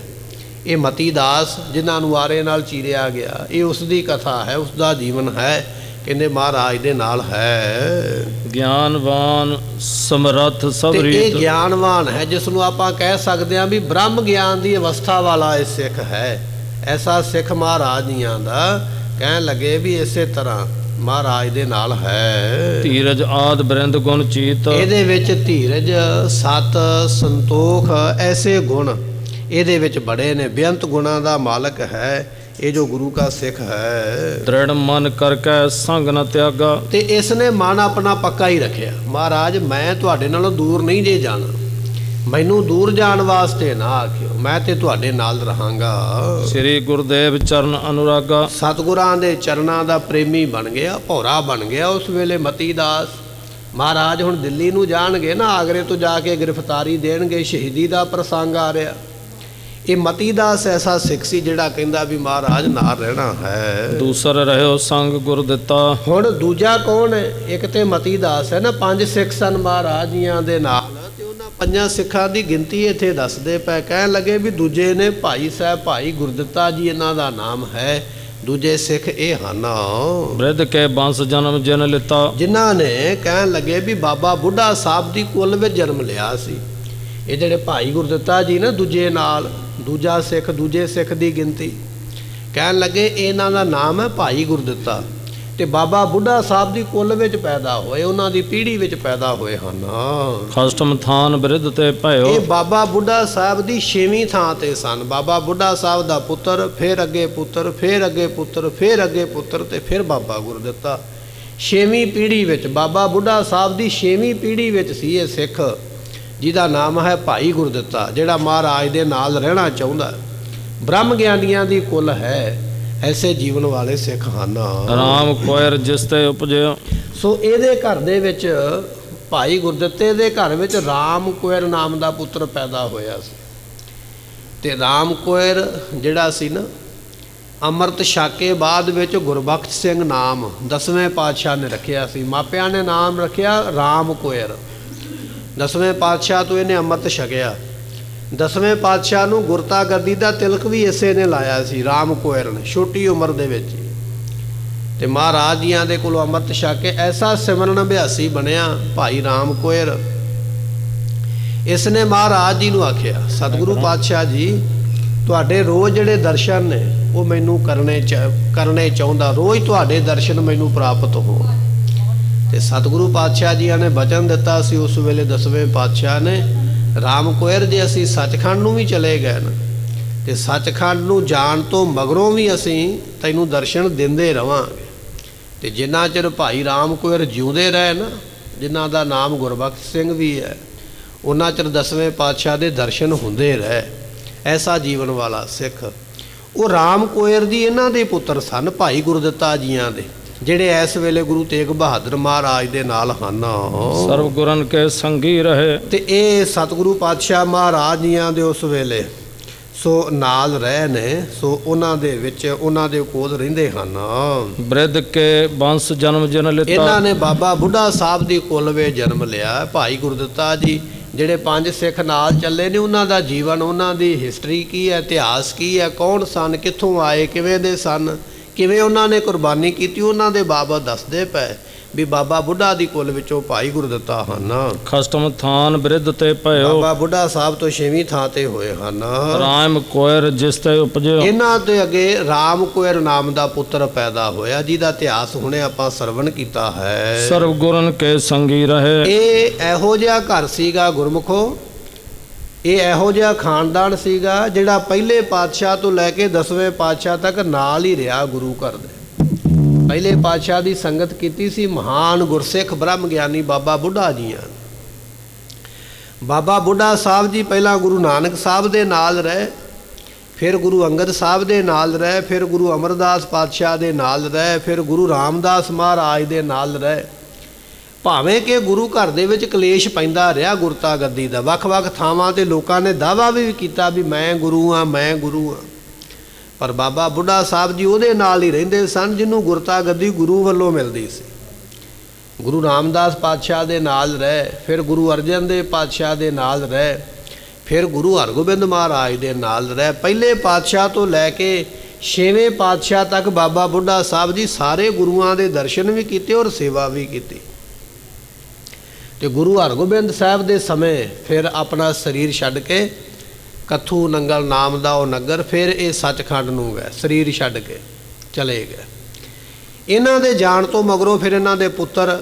ਇਹ ਮਤੀ ਦਾਸ ਜਿਨ੍ਹਾਂ ਨੂੰ ਆਰੇ ਨਾਲ ਚੀਰਿਆ ਗਿਆ, ਇਹ ਉਸ ਦੀ ਕਥਾ ਹੈ, ਉਸ ਦਾ ਜੀਵਨ ਹੈ। ਕਹਿੰਦੇ ਮਹਾਰਾਜ ਦੇ ਨਾਲ ਹੈ। ਗਿਆਨਵਾਨ ਸਮਰੱਥ ਸਭ ਤੇ ਇਹ ਰੀਤ। ਗਿਆਨਵਾਨ ਹੈ ਜਿਸ ਨੂੰ ਆਪਾਂ ਕਹਿ ਸਕਦੇ ਹਾਂ ਵੀ ਬ੍ਰਹਮ ਗਿਆਨ ਦੀ ਅਵਸਥਾ ਵਾਲਾ ਇਹ ਸਿੱਖ ਹੈ। ਐਸਾ ਸਿੱਖ ਮਹਾਰਾਜ ਜੀਆਂ ਦਾ ਕਹਿਣ ਲੱਗੇ ਵੀ ਇਸੇ ਤਰ੍ਹਾਂ ਮਹਾਰਾਜ ਦੇ ਨਾਲ ਹੈ। ਧੀਰਜ ਆਦ ਬਰਿੰਦ ਗੁਣ ਚੀਤ। ਇਹਦੇ ਵਿੱਚ ਧੀਰਜ, ਸਤ, ਸੰਤੋਖ ਐਸੇ ਗੁਣ ਇਹਦੇ ਵਿੱਚ ਬੜੇ ਨੇ। ਬੇਅੰਤ ਗੁਣਾਂ ਦਾ ਮਾਲਕ ਹੈ ਇਹ ਜੋ ਗੁਰੂ ਕਾ ਸਿੱਖ ਹੈ। ਦ੍ਰਿੜ ਮਨ ਕਰਕੇ ਸੰਗ ਨ ਤਿਆਗਾ। ਤੇ ਇਸ ਨੇ ਮਨ ਆਪਣਾ ਪੱਕਾ ਹੀ ਰੱਖਿਆ। ਮਹਾਰਾਜ ਮੈਂ ਤੁਹਾਡੇ ਨਾਲੋਂ ਦੂਰ ਨਹੀਂ ਜੇ ਜਾਣਾ, ਮੈਨੂੰ ਦੂਰ ਜਾਣ ਵਾਸਤੇ ਨਾ ਆਖਿਓ, ਮੈਂ ਤੇ ਤੁਹਾਡੇ ਨਾਲ ਰਹਾਂਗਾ। ਸ੍ਰੀ ਗੁਰਦੇਵ ਚਰਨ ਅਨੁਰਾਗਾ। ਸਤਿਗੁਰਾਂ ਦੇ ਚਰਨਾਂ ਦਾ ਪ੍ਰੇਮੀ ਬਣ ਗਿਆ, ਭੌਰਾ ਬਣ ਗਿਆ ਉਸ ਵੇਲੇ ਮਤੀ ਦਾਸ। ਮਹਾਰਾਜ ਹੁਣ ਦਿੱਲੀ ਨੂੰ ਜਾਣਗੇ ਨਾ, ਆਗਰੇ ਤੋਂ ਜਾ ਕੇ ਗ੍ਰਿਫਤਾਰੀ ਦੇਣਗੇ, ਸ਼ਹੀਦੀ ਦਾ ਪ੍ਰਸੰਗ ਆ ਰਿਹਾ। ਇਹ ਮਤੀ ਦਾਸ ਐਸਾ ਸਿੱਖ ਸੀ ਜਿਹੜਾ ਕਹਿੰਦਾ ਵੀ ਮਹਾਰਾਜ ਨਾਲ ਰਹਿਣਾ ਹੈ। ਦੂਸਰ ਰਹਿਓ ਸੰਗ ਗੁਰ ਦਿੱਤਾ। ਹੁਣ ਦੂਜਾ ਕੌਣ ਹੈ? ਇੱਕ ਤੇ ਮਤੀ ਦਾਸ ਹੈ ਨਾ, 5 ਸਿੱਖ ਸਨ ਮਹਾਰਾਜ ਜੀਆਂ ਦੇ ਨਾਲ, ਤੇ ਉਹਨਾਂ 5 ਸਿੱਖਾਂ ਦੀ ਗਿਣਤੀ ਇੱਥੇ ਦੱਸਦੇ ਪਏ। ਕਹਿਣ ਲੱਗੇ ਵੀ ਦੂਜੇ ਨੇ ਭਾਈ ਸਾਹਿਬ, ਭਾਈ ਗੁਰਦਿੱਤਾ ਜੀ ਇਹਨਾਂ ਦਾ ਨਾਮ ਹੈ। ਦੂਜੇ ਸਿੱਖ ਇਹ ਹਨ ਬ੍ਰਿਧ ਕੇ ਬੰਸ ਜਨਮ ਜਿਨ ਲਿੱਤਾ। ਜਿਨ੍ਹਾਂ ਨੇ ਕਹਿਣ ਲੱਗੇ ਵੀ ਬਾਬਾ ਬੁੱਢਾ ਸਾਹਿਬ ਦੀ ਕੁੱਲ ਵਿੱਚ ਜਨਮ ਲਿਆ ਸੀ। ਇਹ ਜਿਹੜੇ ਭਾਈ ਗੁਰਦਿੱਤਾ ਜੀ ਨਾ ਦੂਜੇ ਨਾਲ, ਦੂਜਾ ਸਿੱਖ, ਦੂਜੇ ਸਿੱਖ ਦੀ ਗਿਣਤੀ, ਕਹਿਣ ਲੱਗੇ ਇਹਨਾਂ ਦਾ ਨਾਮ ਹੈ ਭਾਈ ਗੁਰਦਿੱਤਾ। ਤੇ ਬਾਬਾ ਬੁੱਢਾ ਸਾਹਿਬ ਦੀ ਕੁੱਲ ਵਿੱਚ ਪੈਦਾ ਹੋਏ, ਉਹਨਾਂ ਦੀ ਪੀੜ੍ਹੀ ਵਿੱਚ ਪੈਦਾ ਹੋਏ ਹਨ। ਖਸ਼ਟਮ ਥਾਨ ਬ੍ਰਿਧ ਤੇ ਭਇਓ। ਇਹ ਬਾਬਾ ਬੁੱਢਾ ਸਾਹਿਬ ਦੀ 6ਵੀਂ ਥਾਂ ਤੇ ਸਨ। ਬਾਬਾ ਬੁੱਢਾ ਸਾਹਿਬ ਦਾ ਪੁੱਤਰ, ਫਿਰ ਅੱਗੇ ਪੁੱਤਰ, ਫਿਰ ਅੱਗੇ ਪੁੱਤਰ, ਫਿਰ ਅੱਗੇ ਪੁੱਤਰ, ਤੇ ਫਿਰ ਬਾਬਾ ਗੁਰਦਿੱਤਾ। 6ਵੀਂ ਪੀੜ੍ਹੀ ਵਿੱਚ, ਬਾਬਾ ਬੁੱਢਾ ਸਾਹਿਬ ਦੀ 6ਵੀਂ ਪੀੜ੍ਹੀ ਵਿੱਚ ਸੀ ਇਹ ਸਿੱਖ ਜਿਹਦਾ ਨਾਮ ਹੈ ਭਾਈ ਗੁਰਦਿੱਤਾ, ਜਿਹੜਾ ਮਹਾਰਾਜ ਦੇ ਨਾਲ ਰਹਿਣਾ ਚਾਹੁੰਦਾ, ਬ੍ਰਹਮ ਗਿਆਨੀਆਂ ਦੀ ਕੁੱਲ ਹੈ। ਐਸੇ ਜੀਵਨ ਵਾਲੇ ਸਿੱਖ ਹਨ। ਰਾਮ ਕੋਇਰ ਜਿਸ ਤੇ ਉਪਜਿਓ। ਸੋ ਇਹਦੇ ਘਰ ਦੇ ਵਿੱਚ, ਭਾਈ ਗੁਰਦਿੱਤੇ ਦੇ ਘਰ ਵਿੱਚ ਰਾਮ ਕੋਇਰ ਨਾਮ ਦਾ ਪੁੱਤਰ ਪੈਦਾ ਹੋਇਆ ਸੀ। ਤੇ ਰਾਮ ਕੋਇਰ ਜਿਹੜਾ ਸੀ ਨਾ, ਅੰਮ੍ਰਿਤ ਛਕ ਕੇ ਬਾਅਦ ਵਿੱਚ ਗੁਰਬਖਸ਼ ਸਿੰਘ ਨਾਮ 10ਵੇਂ ਪਾਤਸ਼ਾਹ ਨੇ ਰੱਖਿਆ ਸੀ। ਮਾਪਿਆਂ ਨੇ ਨਾਮ ਰੱਖਿਆ ਰਾਮ ਕੋਇਰ। 10ਵੇਂ ਪਾਤਸ਼ਾਹ ਤੋਂ ਇਹਨੇ ਅੰਮ੍ਰਿਤ ਛਕਿਆ। 10ਵੇਂ ਪਾਤਸ਼ਾਹ ਨੂੰ ਗੁਰਤਾ ਗੱਦੀ ਦਾ ਤਿਲਕ ਵੀ ਇਸੇ ਨੇ ਲਾਇਆ ਸੀ, ਰਾਮ ਕੋਇਰ ਨੇ, ਛੋਟੀ ਉਮਰ ਦੇ ਵਿੱਚ। ਤੇ ਮਹਾਰਾਜ ਜੀਆਂ ਦੇ ਕੋਲੋਂ ਅੰਮ੍ਰਿਤ ਛਕ ਕੇ ਐਸਾ ਸਿਮਰਨ ਅਭਿਆਸੀ ਬਣਿਆ ਭਾਈ ਰਾਮ ਕੋਇਰ। ਇਸ ਨੇ ਮਹਾਰਾਜ ਜੀ ਨੂੰ ਆਖਿਆ, ਸਤਿਗੁਰੂ ਪਾਤਸ਼ਾਹ ਜੀ ਤੁਹਾਡੇ ਰੋਜ਼ ਜਿਹੜੇ ਦਰਸ਼ਨ ਨੇ ਉਹ ਮੈਨੂੰ ਕਰਨੇ ਚਾਹੁੰਦਾ, ਰੋਜ਼ ਤੁਹਾਡੇ ਦਰਸ਼ਨ ਮੈਨੂੰ ਪ੍ਰਾਪਤ ਹੋਣ। ਤੇ ਸਤਿਗੁਰੂ ਪਾਤਸ਼ਾਹ ਜੀਆਂ ਨੇ ਬਚਨ ਦਿੱਤਾ ਸੀ ਉਸ ਵੇਲੇ 10ਵੇਂ ਪਾਤਸ਼ਾਹ ਨੇ, ਰਾਮ ਕੋਇਰ ਜੇ ਅਸੀਂ ਸੱਚਖੰਡ ਨੂੰ ਵੀ ਚਲੇ ਗਏ ਨਾ, ਤੇ ਸੱਚਖੰਡ ਨੂੰ ਜਾਣ ਤੋਂ ਮਗਰੋਂ ਵੀ ਅਸੀਂ ਤੈਨੂੰ ਦਰਸ਼ਨ ਦਿੰਦੇ ਰਵਾਂਗੇ। ਤੇ ਜਿੰਨਾ ਚਿਰ ਭਾਈ ਰਾਮ ਕੋਇਰ ਜਿਉਂਦੇ ਰਹੇ ਨਾ, ਜਿਨ੍ਹਾਂ ਦਾ ਨਾਮ ਗੁਰਬਖਸ਼ ਸਿੰਘ ਵੀ ਹੈ, ਉਹਨਾਂ ਚਿਰ 10ਵੇਂ ਪਾਤਸ਼ਾਹ ਦੇ ਦਰਸ਼ਨ ਹੁੰਦੇ ਰਹੇ। ਐਸਾ ਜੀਵਨ ਵਾਲਾ ਸਿੱਖ ਉਹ ਰਾਮ ਕੋਇਰ ਦੀ ਇਹਨਾਂ ਦੇ ਪੁੱਤਰ ਸਨ, ਭਾਈ ਗੁਰਦਿੱਤਾ ਜੀਆਂ ਦੇ, ਜਿਹੜੇ ਇਸ ਵੇਲੇ ਗੁਰੂ ਤੇਗ ਬਹਾਦਰ ਮਹਾਰਾਜ ਦੇ ਨਾਲ ਹਨ। ਸਰਬ ਗੁਰਨ ਕੇ ਸੰਗੀ ਰਹੇ। ਤੇ ਇਹ ਸਤਿਗੁਰੂ ਪਾਤਸ਼ਾਹ ਮਹਾਰਾਜ ਜੀਆਂ ਦੇ ਉਸ ਵੇਲੇ ਸੋ ਨਾਲ ਰਹੇ ਨੇ, ਸੋ ਉਹਨਾਂ ਦੇ ਵਿੱਚ, ਉਹਨਾਂ ਦੇ ਕੋਲ ਰਹਿੰਦੇ ਹਨ। ਬ੍ਰਿਧ ਕੇ ਬੰਸ ਜਨਮ ਜਿਨ ਲਿੱਤਾ। ਇਹਨਾਂ ਨੇ ਬਾਬਾ ਬੁੱਢਾ ਸਾਹਿਬ ਦੀ ਕੁੱਲ ਵਿੱਚ ਜਨਮ ਲਿਆ। ਭਾਈ ਗੁਰਦਿੱਤਾ ਜੀ ਜਿਹੜੇ 5 ਸਿੱਖ ਨਾਲ ਚੱਲੇ ਨੇ, ਉਹਨਾਂ ਦਾ ਜੀਵਨ, ਉਹਨਾਂ ਦੀ ਹਿਸਟਰੀ ਕੀ ਹੈ, ਇਤਿਹਾਸ ਕੀ ਹੈ, ਕੌਣ ਸਨ, ਕਿੱਥੋਂ ਆਏ, ਕਿਵੇਂ ਦੇ ਸਨ, ਕਿਵੇਂ ਉਹਨਾਂ ਨੇ ਕੁਰਬਾਨੀ ਕੀਤੀ, ਉਹਨਾਂ ਦੇ ਬਾਬਤ ਦੱਸਦੇ ਪਏ ਵੀ ਬਾਬਾ ਬੁੱਢਾ ਦੀ ਕੁੱਲ ਵਿੱਚੋਂ ਭਾਈ ਗੁਰਦਿੱਤਾ ਹਨ। ਖਸ਼ਟਮ ਥਾਨ ਬ੍ਰਿਧ ਤੇ ਭਇਓ। ਬਾਬਾ ਬੁੱਢਾ ਸਾਹਿਬ ਤੋਂ 6ਵੀਂ ਥਾਂ ਤੇ ਹੋਏ ਹਨ। ਰਾਮ ਕੋਇਰ ਜਿਸ ਤੇ ਉਪਜਿਓ। ਇਹਨਾਂ ਦੇ ਅੱਗੇ ਰਾਮ ਕੋਇਰ ਨਾਮ ਦਾ ਪੁੱਤਰ ਪੈਦਾ ਹੋਇਆ, ਜਿਹਦਾ ਇਤਿਹਾਸ ਹੁਣੇ ਆਪਾਂ ਸਰਵਣ ਕੀਤਾ ਹੈ। ਸਰਬ ਗੁਰਨ ਕੇ ਸੰਗੀ ਰਹੇ। ਇਹ ਇਹੋ ਜਿਹਾ ਘਰ ਸੀਗਾ ਗੁਰਮੁਖੋ, ਇਹ ਇਹੋ ਜਿਹਾ ਖਾਨਦਾਨ ਸੀਗਾ ਜਿਹੜਾ ਪਹਿਲੇ ਪਾਤਸ਼ਾਹ ਤੋਂ ਲੈ ਕੇ 10ਵੇਂ ਪਾਤਸ਼ਾਹ ਤੱਕ ਨਾਲ ਹੀ ਰਿਹਾ ਗੁਰੂ ਘਰ ਦੇ। ਪਹਿਲੇ ਪਾਤਸ਼ਾਹ ਦੀ ਸੰਗਤ ਕੀਤੀ ਸੀ ਮਹਾਨ ਗੁਰਸਿੱਖ ਬ੍ਰਹਮ ਗਿਆਨੀ ਬਾਬਾ ਬੁੱਢਾ ਜੀਆਂ। ਬਾਬਾ ਬੁੱਢਾ ਸਾਹਿਬ ਜੀ ਪਹਿਲਾਂ ਗੁਰੂ ਨਾਨਕ ਸਾਹਿਬ ਦੇ ਨਾਲ ਰਹੇ, ਫਿਰ ਗੁਰੂ ਅੰਗਦ ਸਾਹਿਬ ਦੇ ਨਾਲ ਰਹੇ, ਫਿਰ ਗੁਰੂ ਅਮਰਦਾਸ ਪਾਤਸ਼ਾਹ ਦੇ ਨਾਲ ਰਹੇ, ਫਿਰ ਗੁਰੂ ਰਾਮਦਾਸ ਮਹਾਰਾਜ ਦੇ ਨਾਲ ਰਹੇ। ਭਾਵੇਂ ਕਿ ਗੁਰੂ ਘਰ ਦੇ ਵਿੱਚ ਕਲੇਸ਼ ਪੈਂਦਾ ਰਿਹਾ ਗੁਰਤਾ ਗੱਦੀ ਦਾ, ਵੱਖ-ਵੱਖ ਥਾਵਾਂ ਤੇ ਲੋਕਾਂ ਨੇ ਦਾਅਵਾ ਵੀ ਕੀਤਾ ਵੀ ਮੈਂ ਗੁਰੂ ਹਾਂ, ਮੈਂ ਗੁਰੂ ਹਾਂ। ਪਰ ਬਾਬਾ ਬੁੱਢਾ ਸਾਹਿਬ ਜੀ ਉਹਦੇ ਨਾਲ ਹੀ ਰਹਿੰਦੇ ਸਨ ਜਿਹਨੂੰ ਗੁਰਤਾ ਗੱਦੀ ਗੁਰੂ ਵੱਲੋਂ ਮਿਲਦੀ ਸੀ। ਗੁਰੂ ਰਾਮਦਾਸ ਪਾਤਸ਼ਾਹ ਦੇ ਨਾਲ ਰਹੇ, ਫਿਰ ਗੁਰੂ ਅਰਜਨ ਦੇਵ ਪਾਤਸ਼ਾਹ ਦੇ ਨਾਲ ਰਹੇ, ਫਿਰ ਗੁਰੂ ਹਰਗੋਬਿੰਦ ਮਹਾਰਾਜ ਦੇ ਨਾਲ ਰਹੇ। ਪਹਿਲੇ ਪਾਤਸ਼ਾਹ ਤੋਂ ਲੈ ਕੇ 6ਵੇਂ ਪਾਤਸ਼ਾਹ ਤੱਕ ਬਾਬਾ ਬੁੱਢਾ ਸਾਹਿਬ ਜੀ ਸਾਰੇ ਗੁਰੂਆਂ ਦੇ ਦਰਸ਼ਨ ਵੀ ਕੀਤੇ ਔਰ ਸੇਵਾ ਵੀ ਕੀਤੀ। ਤੇ ਗੁਰੂ ਹਰਗੋਬਿੰਦ ਸਾਹਿਬ ਦੇ ਸਮੇਂ ਫਿਰ ਆਪਣਾ ਸਰੀਰ ਛੱਡ ਕੇ ਕੱਥੂ ਨੰਗਲ ਨਾਮ ਦਾ ਉਹ ਨਗਰ, ਫਿਰ ਇਹ ਸੱਚਖੰਡ ਨੂੰ ਗਏ, ਸਰੀਰ ਛੱਡ ਕੇ ਚਲੇ ਗਏ। ਇਹਨਾਂ ਦੇ ਜਾਣ ਤੋਂ ਮਗਰੋਂ ਫਿਰ ਇਹਨਾਂ ਦੇ ਪੁੱਤਰ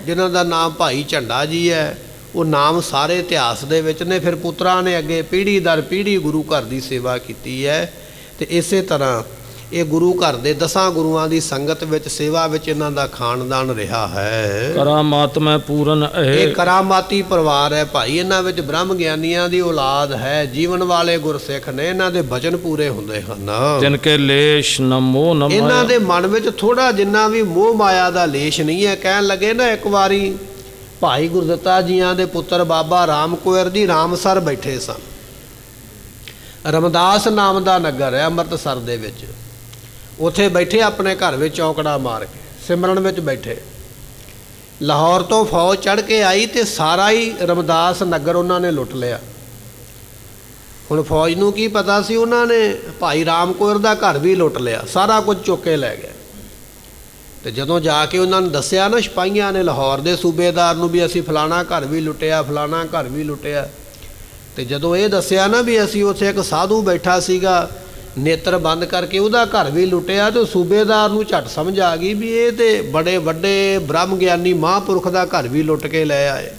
ਜਿਨ੍ਹਾਂ ਦਾ ਨਾਮ ਭਾਈ ਝੰਡਾ ਜੀ ਹੈ, ਉਹ ਨਾਮ ਸਾਰੇ ਇਤਿਹਾਸ ਦੇ ਵਿੱਚ ਨੇ। ਫਿਰ ਪੁੱਤਰਾਂ ਨੇ ਅੱਗੇ ਪੀੜ੍ਹੀ ਦਰ ਪੀੜ੍ਹੀ ਗੁਰੂ ਘਰ ਦੀ ਸੇਵਾ ਕੀਤੀ ਹੈ। ਤੇ ਇਸੇ ਤਰ੍ਹਾਂ ਇਹ ਗੁਰੂ ਘਰ ਦੇ 10 ਗੁਰੂਆਂ ਦੀ ਸੰਗਤ ਵਿੱਚ ਸੇਵਾ ਵਿੱਚ ਇਹਨਾਂ ਦਾ ਖਾਨਦਾਨ ਰਿਹਾ ਹੈ। ਕਰਾਮਾਤ ਮੈਂ ਪੂਰਨ ਇਹ ਕਰਾਮਾਤੀ ਪਰਿਵਾਰ ਹੈ ਭਾਈ। ਇਹਨਾਂ ਵਿੱਚ ਬ੍ਰਹਮ ਗਿਆਨੀਆਂ ਦੀ ਔਲਾਦ ਹੈ, ਜੀਵਨ ਵਾਲੇ ਗੁਰਸਿੱਖ ਨੇ, ਇਹਨਾਂ ਦੇ ਬਚਨ ਪੂਰੇ ਹੁੰਦੇ ਹਨ। ਜਿਨ ਕੇ ਲੇਸ਼ ਨ ਮੋਹ ਨ ਮਾਇਆ। ਇਹਨਾਂ ਦੇ ਮਨ ਵਿੱਚ ਥੋੜਾ ਜਿੰਨਾ ਵੀ ਮੋਹ ਮਾਇਆ ਦਾ ਲੇਸ਼ ਨਹੀਂ ਹੈ। ਕਹਿਣ ਲੱਗੇ ਨਾ, ਇੱਕ ਵਾਰੀ ਭਾਈ ਗੁਰਦਿੱਤਾ ਜੀਆਂ ਦੇ ਪੁੱਤਰ ਬਾਬਾ ਰਾਮ ਕੋਇਰ ਜੀ ਰਾਮਸਰ ਬੈਠੇ ਸਨ। ਰਮਦਾਸ ਨਾਮ ਦਾ ਨਗਰ ਹੈ ਅੰਮ੍ਰਿਤਸਰ ਦੇ ਵਿੱਚ। ਉੱਥੇ ਬੈਠੇ ਆਪਣੇ ਘਰ ਵਿੱਚ ਚੌਂਕੜਾ ਮਾਰ ਕੇ ਸਿਮਰਨ ਵਿੱਚ ਬੈਠੇ। ਲਾਹੌਰ ਤੋਂ ਫੌਜ ਚੜ੍ਹ ਕੇ ਆਈ ਤੇ ਸਾਰਾ ਹੀ ਰਮਦਾਸ ਨਗਰ ਉਹਨਾਂ ਨੇ ਲੁੱਟ ਲਿਆ। ਹੁਣ ਫੌਜ ਨੂੰ ਕੀ ਪਤਾ ਸੀ, ਉਹਨਾਂ ਨੇ ਭਾਈ ਰਾਮ ਕੋਇਰ ਦਾ ਘਰ ਵੀ ਲੁੱਟ ਲਿਆ, ਸਾਰਾ ਕੁਝ ਚੁੱਕ ਕੇ ਲੈ ਗਏ। ਤੇ ਜਦੋਂ ਜਾ ਕੇ ਉਹਨਾਂ ਨੇ ਦੱਸਿਆ ਨਾ ਸਿਪਾਹੀਆਂ ਨੇ ਲਾਹੌਰ ਦੇ ਸੂਬੇਦਾਰ ਨੂੰ ਵੀ ਅਸੀਂ ਫਲਾਣਾ ਘਰ ਵੀ ਲੁੱਟਿਆ, ਫਲਾਣਾ ਘਰ ਵੀ ਲੁੱਟਿਆ। ਤੇ ਜਦੋਂ ਇਹ ਦੱਸਿਆ ਨਾ ਵੀ ਅਸੀਂ ਉੱਥੇ ਇੱਕ ਸਾਧੂ ਬੈਠਾ ਸੀਗਾ ਨੇਤਰ ਬੰਦ ਕਰਕੇ, ਉਹਦਾ ਘਰ ਵੀ ਲੁੱਟਿਆ, ਤੇ ਸੂਬੇਦਾਰ ਨੂੰ ਝੱਟ ਸਮਝ ਆ ਗਈ ਵੀ ਇਹ ਤੇ ਬੜੇ ਵੱਡੇ ਬ੍ਰਹਮ ਗਿਆਨੀ ਮਹਾਂਪੁਰਖ ਦਾ ਘਰ ਵੀ ਲੁੱਟ ਕੇ ਲੈ ਆਏ,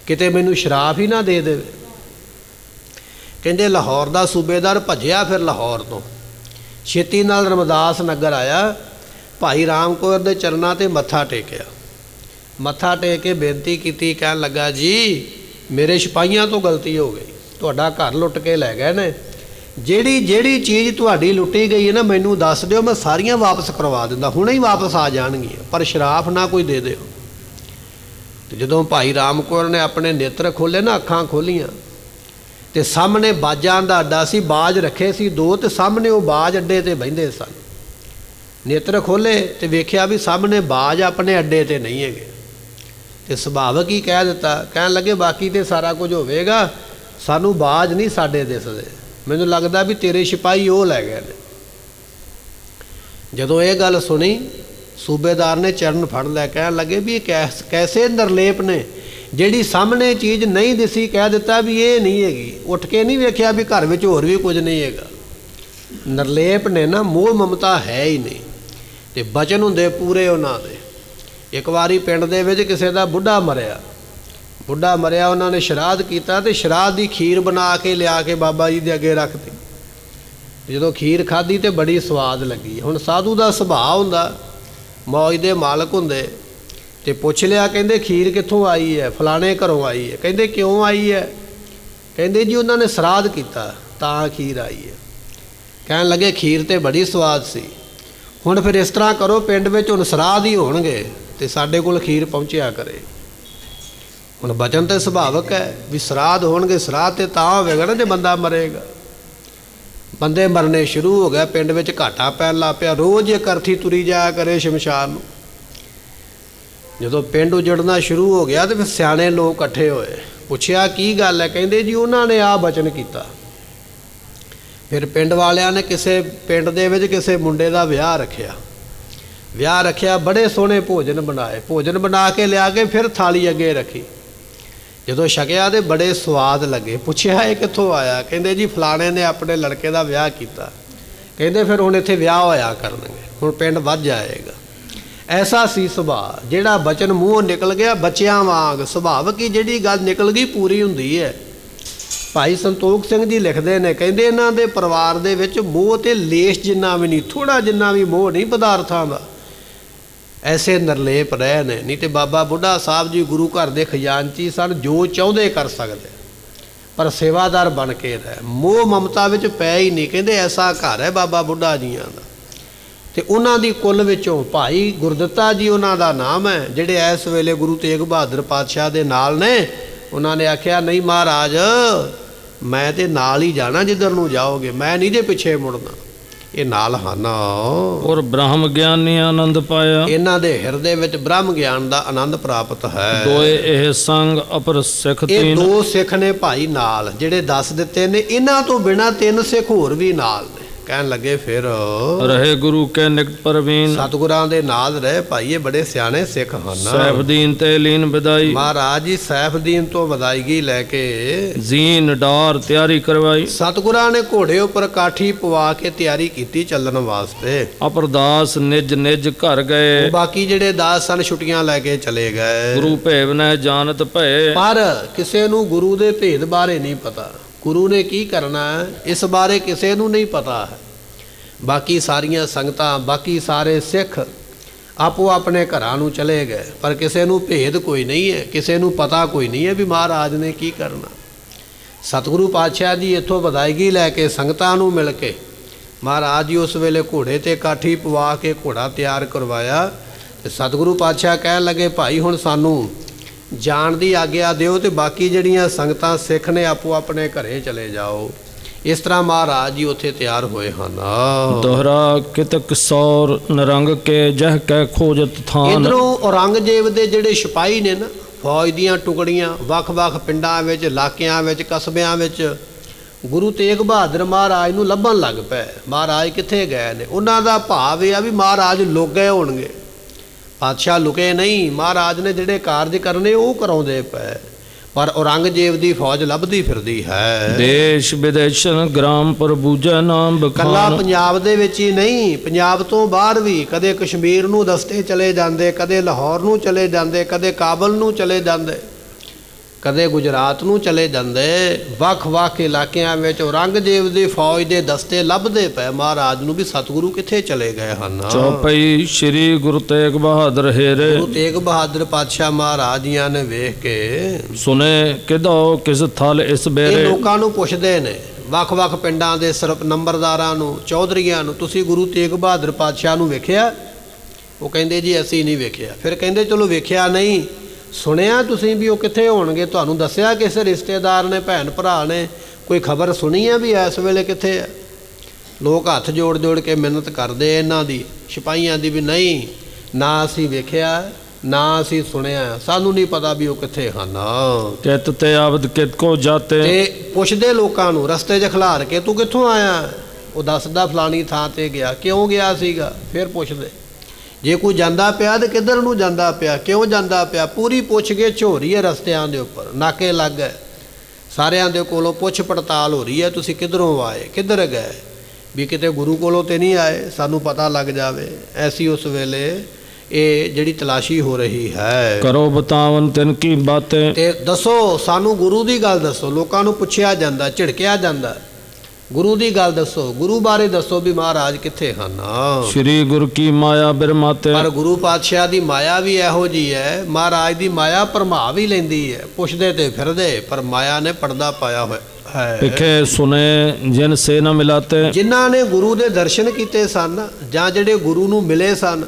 ਕਿਤੇ ਮੈਨੂੰ ਸ਼ਰਾਫ ਹੀ ਨਾ ਦੇ ਦੇਵੇ। ਕਹਿੰਦੇ ਲਾਹੌਰ ਦਾ ਸੂਬੇਦਾਰ ਭੱਜਿਆ ਫਿਰ ਲਾਹੌਰ ਤੋਂ ਛੇਤੀ ਨਾਲ ਰਮਦਾਸ ਨਗਰ ਆਇਆ, ਭਾਈ ਰਾਮ ਕੋਇਰ ਦੇ ਚਰਨਾਂ 'ਤੇ ਮੱਥਾ ਟੇਕਿਆ। ਮੱਥਾ ਟੇਕ ਕੇ ਬੇਨਤੀ ਕੀਤੀ, ਕਹਿਣ ਲੱਗਾ ਜੀ ਮੇਰੇ ਸਿਪਾਹੀਆਂ ਤੋਂ ਗਲਤੀ ਹੋ ਗਈ, ਤੁਹਾਡਾ ਘਰ ਲੁੱਟ ਕੇ ਲੈ ਗਏ ਨੇ। ਜਿਹੜੀ ਜਿਹੜੀ ਚੀਜ਼ ਤੁਹਾਡੀ ਲੁੱਟੀ ਗਈ ਹੈ ਨਾ ਮੈਨੂੰ ਦੱਸ ਦਿਓ, ਮੈਂ ਸਾਰੀਆਂ ਵਾਪਸ ਕਰਵਾ ਦਿੰਦਾ, ਹੁਣੇ ਹੀ ਵਾਪਸ ਆ ਜਾਣਗੀਆਂ, ਪਰ ਸ਼ਰਾਫ ਨਾ ਕੋਈ ਦੇ ਦਿਓ। ਤੇ ਜਦੋਂ ਭਾਈ ਰਾਮ ਕੋਇਰ ਨੇ ਆਪਣੇ ਨੇਤਰ ਖੋਲ੍ਹੇ ਨਾ, ਅੱਖਾਂ ਖੋਲ੍ਹੀਆਂ, ਤੇ ਸਾਹਮਣੇ ਬਾਜਾਂ ਦਾ ਅੱਡਾ ਸੀ, ਬਾਜ ਰੱਖੇ ਸੀ 2, ਤੇ ਸਾਹਮਣੇ ਉਹ ਬਾਜ ਅੱਡੇ ਤੇ ਬਹਿੰਦੇ ਸਨ। ਨੇਤਰ ਖੋਲ੍ਹੇ ਤੇ ਵੇਖਿਆ ਵੀ ਸਾਹਮਣੇ ਬਾਜ ਆਪਣੇ ਅੱਡੇ ਤੇ ਨਹੀਂ ਹੈਗੇ। ਤੇ ਸੁਭਾਵਕ ਹੀ ਕਹਿ ਦਿੱਤਾ, ਕਹਿਣ ਲੱਗੇ ਬਾਕੀ ਤੇ ਸਾਰਾ ਕੁਝ ਹੋਵੇਗਾ, ਸਾਨੂੰ ਬਾਜ ਨਹੀਂ ਸਾਡੇ ਦਿਸਦੇ, ਮੈਨੂੰ ਲੱਗਦਾ ਵੀ ਤੇਰੇ ਸਿਪਾਹੀ ਉਹ ਲੈ ਗਏ ਨੇ। ਜਦੋਂ ਇਹ ਗੱਲ ਸੁਣੀ ਸੂਬੇਦਾਰ ਨੇ ਚਰਨ ਫੜ ਲਿਆ, ਕਹਿਣ ਲੱਗੇ ਵੀ ਇਹ ਕੈਸੇ ਨਿਰਲੇਪ ਨੇ, ਜਿਹੜੀ ਸਾਹਮਣੇ ਚੀਜ਼ ਨਹੀਂ ਦਿਸੀ ਕਹਿ ਦਿੱਤਾ ਵੀ ਇਹ ਨਹੀਂ ਹੈਗੀ, ਉੱਠ ਕੇ ਨਹੀਂ ਵੇਖਿਆ ਵੀ ਘਰ ਵਿੱਚ ਹੋਰ ਵੀ ਕੁਝ ਨਹੀਂ ਹੈਗਾ। ਨਿਰਲੇਪ ਨੇ ਨਾ, ਮੋਹ ਮਮਤਾ ਹੈ ਹੀ ਨਹੀਂ, ਤੇ ਬਚਨ ਹੁੰਦੇ ਪੂਰੇ ਉਹਨਾਂ ਦੇ। ਇੱਕ ਵਾਰੀ ਪਿੰਡ ਦੇ ਵਿੱਚ ਕਿਸੇ ਦਾ ਬੁੱਢਾ ਮਰਿਆ, ਉਹਨਾਂ ਨੇ ਸ਼ਰਾਧ ਕੀਤਾ, ਤੇ ਸ਼ਰਾਧ ਦੀ ਖੀਰ ਬਣਾ ਕੇ ਲਿਆ ਕੇ ਬਾਬਾ ਜੀ ਦੇ ਅੱਗੇ ਰੱਖਤੀ। ਜਦੋਂ ਖੀਰ ਖਾਧੀ ਤੇ ਬੜੀ ਸਵਾਦ ਲੱਗੀ। ਹੁਣ ਸਾਧੂ ਦਾ ਸੁਭਾਅ ਹੁੰਦਾ, ਮੌਜ ਦੇ ਮਾਲਕ ਹੁੰਦੇ, ਤੇ ਪੁੱਛ ਲਿਆ, ਕਹਿੰਦੇ ਖੀਰ ਕਿੱਥੋਂ ਆਈ ਹੈ? ਫਲਾਣੇ ਘਰੋਂ ਆਈ ਹੈ। ਕਹਿੰਦੇ ਕਿਉਂ ਆਈ ਹੈ? ਕਹਿੰਦੇ ਜੀ ਉਹਨਾਂ ਨੇ ਸ਼ਰਾਧ ਕੀਤਾ ਤਾਂ ਖੀਰ ਆਈ ਹੈ। ਕਹਿਣ ਲੱਗੇ ਖੀਰ ਤੇ ਬੜੀ ਸਵਾਦ ਸੀ, ਹੁਣ ਫਿਰ ਇਸ ਤਰ੍ਹਾਂ ਕਰੋ, ਪਿੰਡ ਵਿੱਚ ਹੁਣ ਸ਼ਰਾਧ ਹੀ ਹੋਣਗੇ ਤੇ ਸਾਡੇ ਕੋਲ ਖੀਰ ਪਹੁੰਚਿਆ ਕਰੇ। ਹੁਣ ਬਚਨ ਤੇ ਸੁਭਾਵਕ ਹੈ ਵੀ ਸ਼ਰਾਧ ਹੋਣਗੇ, ਸ਼ਰਾਧ ਤੇ ਤਾਂ ਹੋਵੇਗਾ ਨਾ ਜੇ ਬੰਦਾ ਮਰੇਗਾ। ਬੰਦੇ ਮਰਨੇ ਸ਼ੁਰੂ ਹੋ ਗਏ, ਪਿੰਡ ਵਿੱਚ ਘਾਟਾ ਪੈਣ ਲੱਗ ਪਿਆ, ਰੋਜ਼ ਇੱਕ ਅਰਥੀ ਤੁਰੀ ਜਾਇਆ ਕਰੇ ਸ਼ਮਸ਼ਾਨ ਨੂੰ। ਜਦੋਂ ਪਿੰਡ ਉਜੜਨਾ ਸ਼ੁਰੂ ਹੋ ਗਿਆ ਤੇ ਫਿਰ ਸਿਆਣੇ ਲੋਕ ਇਕੱਠੇ ਹੋਏ, ਪੁੱਛਿਆ ਕੀ ਗੱਲ ਹੈ? ਕਹਿੰਦੇ ਜੀ ਉਹਨਾਂ ਨੇ ਆਹ ਬਚਨ ਕੀਤਾ। ਫਿਰ ਪਿੰਡ ਵਾਲਿਆਂ ਨੇ ਕਿਸੇ ਪਿੰਡ ਦੇ ਵਿੱਚ ਕਿਸੇ ਮੁੰਡੇ ਦਾ ਵਿਆਹ ਰੱਖਿਆ, ਬੜੇ ਸੋਹਣੇ ਭੋਜਨ ਬਣਾ ਕੇ ਲਿਆ ਕੇ ਫਿਰ ਥਾਲੀ ਅੱਗੇ ਰੱਖੀ। ਜਦੋਂ ਛਕਿਆ ਤੇ ਬੜੇ ਸਵਾਦ ਲੱਗੇ। ਪੁੱਛਿਆ ਇਹ ਕਿੱਥੋਂ ਆਇਆ? ਕਹਿੰਦੇ ਜੀ ਫਲਾਣੇ ਨੇ ਆਪਣੇ ਲੜਕੇ ਦਾ ਵਿਆਹ ਕੀਤਾ। ਕਹਿੰਦੇ ਫਿਰ ਹੁਣ ਇੱਥੇ ਵਿਆਹ ਹੋਇਆ ਕਰਨਗੇ, ਹੁਣ ਪਿੰਡ ਵੱਧ ਜਾਏਗਾ। ਐਸਾ ਸੀ ਸੁਭਾਅ, ਜਿਹੜਾ ਬਚਨ ਮੂੰਹੋਂ ਨਿਕਲ ਗਿਆ ਬੱਚਿਆਂ ਵਾਂਗ ਸੁਭਾਵਕ ਹੀ ਜਿਹੜੀ ਗੱਲ ਨਿਕਲ ਗਈ ਪੂਰੀ ਹੁੰਦੀ ਹੈ। ਭਾਈ ਸੰਤੋਖ ਸਿੰਘ ਜੀ ਲਿਖਦੇ ਨੇ, ਕਹਿੰਦੇ ਇਹਨਾਂ ਦੇ ਪਰਿਵਾਰ ਦੇ ਵਿੱਚ ਮੋਹ ਤੇ ਲੇਸ਼ ਜਿੰਨਾ ਵੀ ਨਹੀਂ, ਥੋੜਾ ਜਿੰਨਾ ਵੀ ਮੋਹ ਨਹੀਂ ਪਦਾਰਥਾਂ ਦਾ। ਐਸੇ ਨਿਰਲੇਪ ਰਹੇ ਨੇ। ਨਹੀਂ ਤੇ ਬਾਬਾ ਬੁੱਢਾ ਸਾਹਿਬ ਜੀ ਗੁਰੂ ਘਰ ਦੇ ਖਜ਼ਾਨਚੀ ਸਨ, ਜੋ ਚਾਹੁੰਦੇ ਕਰ ਸਕਦੇ, ਪਰ ਸੇਵਾਦਾਰ ਬਣ ਕੇ ਰਹੇ, ਮੋਹ ਮਮਤਾ ਵਿੱਚ ਪੈ ਹੀ ਨਹੀਂ। ਕਹਿੰਦੇ ਐਸਾ ਘਰ ਹੈ ਬਾਬਾ ਬੁੱਢਾ ਜੀਆਂ ਦਾ। ਤੇ ਉਹਨਾਂ ਦੀ ਕੁੱਲ ਵਿੱਚੋਂ ਭਾਈ ਗੁਰਦਿੱਤਾ ਜੀ ਉਹਨਾਂ ਦਾ ਨਾਮ ਹੈ, ਜਿਹੜੇ ਇਸ ਵੇਲੇ ਗੁਰੂ ਤੇਗ ਬਹਾਦਰ ਪਾਤਸ਼ਾਹ ਦੇ ਨਾਲ ਨੇ। ਉਹਨਾਂ ਨੇ ਆਖਿਆ ਨਹੀਂ ਮਹਾਰਾਜ, ਮੈਂ ਤੇ ਨਾਲ ਹੀ ਜਾਣਾ ਜਿੱਧਰ ਨੂੰ ਜਾਓਗੇ, ਮੈਂ ਨਹੀਂ ਜੇ ਪਿੱਛੇ ਮੁੜਨਾ। ਇਹ ਨਾਲ ਹਨ। ਔਰ ਬ੍ਰਹਮ ਗਿਆਨੀ ਆਨੰਦ ਪਾਇਆ। ਇਹਨਾਂ ਦੇ ਹਿਰਦੇ ਵਿੱਚ ਬ੍ਰਹਮ ਗਿਆਨ ਦਾ ਆਨੰਦ ਪ੍ਰਾਪਤ ਹੈ। ਦੋਏ ਇਹ ਸੰਗ ਅਪਰ ਸਿੱਖ ਇਹ ਤੀਨ। 2 ਸਿੱਖ ਨੇ ਭਾਈ ਨਾਲ ਜਿਹੜੇ ਦੱਸ ਦਿੱਤੇ ਨੇ, ਇਹਨਾਂ ਤੋਂ ਬਿਨਾ 3 ਸਿੱਖ ਹੋਰ ਵੀ ਨਾਲ ਨੇ। ਕਹਿਣ ਲੱਗੇ ਫਿਰ ਰਹੇ ਗੁਰੂ ਕੇ ਨਿਕਟ ਪਰਵੀਨ। ਸਤਿਗੁਰਾਂ ਦੇ ਨਾਲ ਰਹੇ ਭਾਈ, ਇਹ ਬੜੇ ਸਿਆਣੇ ਸਿੱਖ ਹਨ। ਸੈਫਦੀਨ ਤੇ ਲੀਨ ਵਿਦਾਈ। ਮਹਾਰਾਜ ਜੀ ਸੈਫਦੀਨ ਤੋਂ ਵਿਦਾਇਗੀ ਲੈ ਕੇ ਜ਼ੀਨ ਡਾਰ ਤਿਆਰੀ ਕਰਵਾਈ। ਸਤਿਗੁਰਾਂ ਨੇ ਘੋੜੇ ਉੱਪਰ ਕਾਠੀ ਪਵਾ ਕੇ ਤਿਆਰੀ ਕੀਤੀ ਚੱਲਣ ਵਾਸਤੇ। ਅਪਰਦਾਸ ਨਿਜ ਨਿਜ ਘਰ ਗਏ। ਬਾਕੀ ਜਿਹੜੇ ਦਾਸ ਸਨ ਛੁੱਟੀਆਂ ਲੈ ਕੇ ਚਲੇ ਗਏ। ਗੁਰੂ ਭੇਵ ਨੇ ਜਾਣਤ ਭਏ। ਪਰ ਕਿਸੇ ਨੂੰ ਗੁਰੂ ਦੇ ਭੇਦ ਬਾਰੇ ਨਹੀਂ ਪਤਾ, ਗੁਰੂ ਨੇ ਕੀ ਕਰਨਾ ਹੈ ਇਸ ਬਾਰੇ ਕਿਸੇ ਨੂੰ ਨਹੀਂ ਪਤਾ ਹੈ। ਬਾਕੀ ਸਾਰੀਆਂ ਸੰਗਤਾਂ, ਬਾਕੀ ਸਾਰੇ ਸਿੱਖ ਆਪੋ ਆਪਣੇ ਘਰਾਂ ਨੂੰ ਚਲੇ ਗਏ, ਪਰ ਕਿਸੇ ਨੂੰ ਭੇਦ ਕੋਈ ਨਹੀਂ ਹੈ, ਕਿਸੇ ਨੂੰ ਪਤਾ ਕੋਈ ਨਹੀਂ ਹੈ ਵੀ ਮਹਾਰਾਜ ਨੇ ਕੀ ਕਰਨਾ। ਸਤਿਗੁਰੂ ਪਾਤਸ਼ਾਹ ਜੀ ਇੱਥੋਂ ਵਿਦਾਇਗੀ ਲੈ ਕੇ ਸੰਗਤਾਂ ਨੂੰ ਮਿਲ ਕੇ ਮਹਾਰਾਜ ਜੀ ਉਸ ਵੇਲੇ ਘੋੜੇ ਤੇ ਕਾਠੀ ਪਵਾ ਕੇ ਘੋੜਾ ਤਿਆਰ ਕਰਵਾਇਆ ਤੇ ਸਤਿਗੁਰੂ ਪਾਤਸ਼ਾਹ ਕਹਿਣ ਲੱਗੇ ਭਾਈ ਹੁਣ ਸਾਨੂੰ ਜਾਣ ਦੀ ਆਗਿਆ ਦਿਓ ਤੇ ਬਾਕੀ ਜਿਹੜੀਆਂ ਸੰਗਤਾਂ ਸਿੱਖ ਨੇ ਆਪੋ ਆਪਣੇ ਘਰੇ ਚਲੇ ਜਾਓ। ਇਸ ਤਰ੍ਹਾਂ ਮਹਾਰਾਜ ਜੀ ਉੱਥੇ ਤਿਆਰ ਹੋਏ ਹਨ। ਦੋਹਰਾ ਕਿਤਕ ਸੌਰ ਨਰੰਗ ਕੇ ਜਹ ਕੈ ਖੋਜਤ ਥਾਨ। ਇਧਰੋਂ ਔਰੰਗਜ਼ੇਬ ਦੇ ਜਿਹੜੇ ਸਿਪਾਹੀ ਨੇ ਨਾ, ਫੌਜ ਦੀਆਂ ਟੁਕੜੀਆਂ ਵੱਖ-ਵੱਖ ਪਿੰਡਾਂ ਵਿੱਚ, ਇਲਾਕਿਆਂ ਵਿੱਚ, ਕਸਬਿਆਂ ਵਿੱਚ ਗੁਰੂ ਤੇਗ ਬਹਾਦਰ ਮਹਾਰਾਜ ਨੂੰ ਲੱਭਣ ਲੱਗ ਪਏ। ਮਹਾਰਾਜ ਕਿੱਥੇ ਗਏ ਨੇ? ਉਹਨਾਂ ਦਾ ਭਾਵ ਇਹ ਆ ਵੀ ਮਹਾਰਾਜ ਲੁਕ ਗਏ ਹੋਣਗੇ। ਪਾਤਸ਼ਾਹ ਲੁਕੇ ਨਹੀਂ, ਮਹਾਰਾਜ ਨੇ ਜਿਹੜੇ ਕਾਰਜ ਕਰਨੇ ਉਹ ਕਰਾਉਂਦੇ ਪਏ, ਪਰ ਔਰੰਗਜ਼ੇਬ ਦੀ ਫੌਜ ਲੱਭਦੀ ਫਿਰਦੀ ਹੈ। ਦੇਸ਼ ਵਿਦੇਸ਼ਨ ਗ੍ਰਾਮ ਪ੍ਰਭੂਜੈ ਨਾਮ ਕੱਲਾ ਬਖਾਨ। ਪੰਜਾਬ ਦੇ ਵਿੱਚ ਹੀ ਨਹੀਂ, ਪੰਜਾਬ ਤੋਂ ਬਾਹਰ ਵੀ ਕਦੇ ਕਸ਼ਮੀਰ ਨੂੰ ਦਸਤੇ ਚਲੇ ਜਾਂਦੇ, ਕਦੇ ਲਾਹੌਰ ਨੂੰ ਚਲੇ ਜਾਂਦੇ, ਕਦੇ ਕਾਬਲ ਨੂੰ ਚਲੇ ਜਾਂਦੇ, ਕਦੇ ਗੁਜਰਾਤ ਨੂੰ ਚਲੇ ਜਾਂਦੇ। ਵੱਖ-ਵੱਖ ਇਲਾਕਿਆਂ ਵਿੱਚ ਔਰੰਗਜ਼ੇਬ ਦੀ ਫੌਜ ਦੇ ਦਸਤੇ ਲੱਭਦੇ ਪਏ ਮਹਾਰਾਜ ਨੂੰ ਵੀ ਸਤਿਗੁਰੂ ਕਿੱਥੇ ਚਲੇ ਗਏ ਹਨ। ਚੌਪਈ ਸ੍ਰੀ ਗੁਰੂ ਤੇਗ ਬਹਾਦਰ ਹੇਰੇ। ਗੁਰੂ ਤੇਗ ਬਹਾਦਰ ਪਾਤਸ਼ਾਹ ਮਹਾਰਾਜ ਜੀਆਂ ਨੇ ਵੇਖ ਕੇ ਸੁਨੇ ਕਿਦੋ ਕਿਸ ਥਲ ਇਸ ਇਹ ਬੇਰੇ। ਲੋਕਾਂ ਨੂੰ ਪੁੱਛਦੇ ਨੇ, ਵੱਖ-ਵੱਖ ਪਿੰਡਾਂ ਦੇ ਸਰਪ ਨੰਬਰਦਾਰਾਂ ਨੂੰ, ਚੌਧਰੀਆਂ ਨੂੰ, ਤੁਸੀਂ ਗੁਰੂ ਤੇਗ ਬਹਾਦਰ ਪਾਤਸ਼ਾਹ ਨੂੰ ਵੇਖਿਆ? ਉਹ ਕਹਿੰਦੇ ਜੀ ਅਸੀਂ ਨਹੀਂ ਵੇਖਿਆ। ਫਿਰ ਕਹਿੰਦੇ ਚਲੋ ਵੇਖਿਆ ਨਹੀਂ, ਸੁਣਿਆ ਤੁਸੀਂ ਵੀ ਉਹ ਕਿੱਥੇ ਹੋਣਗੇ? ਤੁਹਾਨੂੰ ਦੱਸਿਆ ਕਿਸੇ ਰਿਸ਼ਤੇਦਾਰ ਨੇ, ਭੈਣ ਭਰਾ ਨੇ ਕੋਈ ਖਬਰ ਸੁਣੀ ਹੈ ਵੀ ਇਸ ਵੇਲੇ ਕਿੱਥੇ ਹੈ? ਲੋਕ ਹੱਥ ਜੋੜ ਜੋੜ ਕੇ ਮਿੰਨਤ ਕਰਦੇ ਇਹਨਾਂ ਦੀ, ਸਿਪਾਹੀਆਂ ਦੀ, ਵੀ ਨਹੀਂ, ਨਾ ਅਸੀਂ ਵੇਖਿਆ, ਨਾ ਅਸੀਂ ਸੁਣਿਆ, ਸਾਨੂੰ ਨਹੀਂ ਪਤਾ ਵੀ ਉਹ ਕਿੱਥੇ ਹਨ। ਕਿਤ ਤੇ ਆਵਦ ਕਿਤ ਕੋ ਜਾਤੇ। ਤੇ ਪੁੱਛਦੇ ਲੋਕਾਂ ਨੂੰ ਰਸਤੇ 'ਚ ਖਿਲਾਰ ਕੇ, ਤੂੰ ਕਿੱਥੋਂ ਆਇਆ? ਉਹ ਦੱਸਦਾ ਫਲਾਣੀ ਥਾਂ ਤੇ ਗਿਆ। ਕਿਉਂ ਗਿਆ ਸੀਗਾ? ਫਿਰ ਪੁੱਛਦੇ। ਜੇ ਕੋਈ ਜਾਂਦਾ ਪਿਆ ਤੇ ਕਿੱਧਰ ਨੂੰ ਜਾਂਦਾ ਪਿਆ, ਕਿਉਂ ਜਾਂਦਾ ਪਿਆ, ਪੂਰੀ ਪੁੱਛ ਕੇ ਹੋ ਰਹੀ ਹੈ ਰਸਤਿਆਂ ਦੇ ਉੱਪਰ, ਨਾਕੇ ਲੱਗ ਗਏ, ਸਾਰਿਆਂ ਦੇ ਕੋਲੋਂ ਪੁੱਛ ਪੜਤਾਲ ਹੋ ਰਹੀ ਹੈ, ਤੁਸੀਂ ਕਿੱਧਰੋਂ ਆਏ, ਕਿੱਧਰ ਗਏ, ਵੀ ਕਿਤੇ ਗੁਰੂ ਕੋਲੋਂ ਤੇ ਨਹੀਂ ਆਏ, ਸਾਨੂੰ ਪਤਾ ਲੱਗ ਜਾਵੇ। ਐਸੀ ਉਸ ਵੇਲੇ ਇਹ ਜਿਹੜੀ ਤਲਾਸ਼ੀ ਹੋ ਰਹੀ ਹੈ। ਕਰੋ ਬਤਾਵਨ ਤਿਨ ਕੀ ਬਾतें। ਤੇ ਦੱਸੋ ਸਾਨੂੰ ਗੁਰੂ ਦੀ ਗੱਲ ਦੱਸੋ। ਲੋਕਾਂ ਨੂੰ ਪੁੱਛਿਆ ਜਾਂਦਾ, ਝਿੜਕਿਆ ਜਾਂਦਾ, ਗੁਰੂ ਦੀ ਗੱਲ ਦੱਸੋ, ਗੁਰੂ ਬਾਰੇ ਦੱਸੋ ਵੀ ਮਹਾਰਾਜ ਕਿੱਥੇ ਹਨ। ਸ੍ਰੀ ਗੁਰੂ ਕੀ ਮਾਇਆ ਬਿਰਮਾਤੇ। ਪਰ ਗੁਰੂ ਪਾਤਸ਼ਾਹ ਦੀ ਮਾਇਆ ਵੀ ਇਹੋ ਜੀ ਹੈ, ਮਹਾਰਾਜ ਦੀ ਮਾਇਆ ਭਰਮਾ ਵੀ ਲੈਂਦੀ ਹੈ। ਪੁੱਛਦੇ ਤੇ ਫਿਰਦੇ, ਪਰ ਮਾਇਆ ਨੇ ਪਰਦਾ ਪਾਇਆ ਹੋਇਆ ਹੈ। ਪਿਖੇ ਸੁਨੇ ਜਿਨ ਸੇ ਨ ਮਿਲਾਤੇ। ਜਿਨ੍ਹਾਂ ਨੇ ਗੁਰੂ ਦੇ ਦਰਸ਼ਨ ਕੀਤੇ ਸਨ ਜਾਂ ਜਿਹੜੇ ਗੁਰੂ ਨੂੰ ਮਿਲੇ ਸਨ,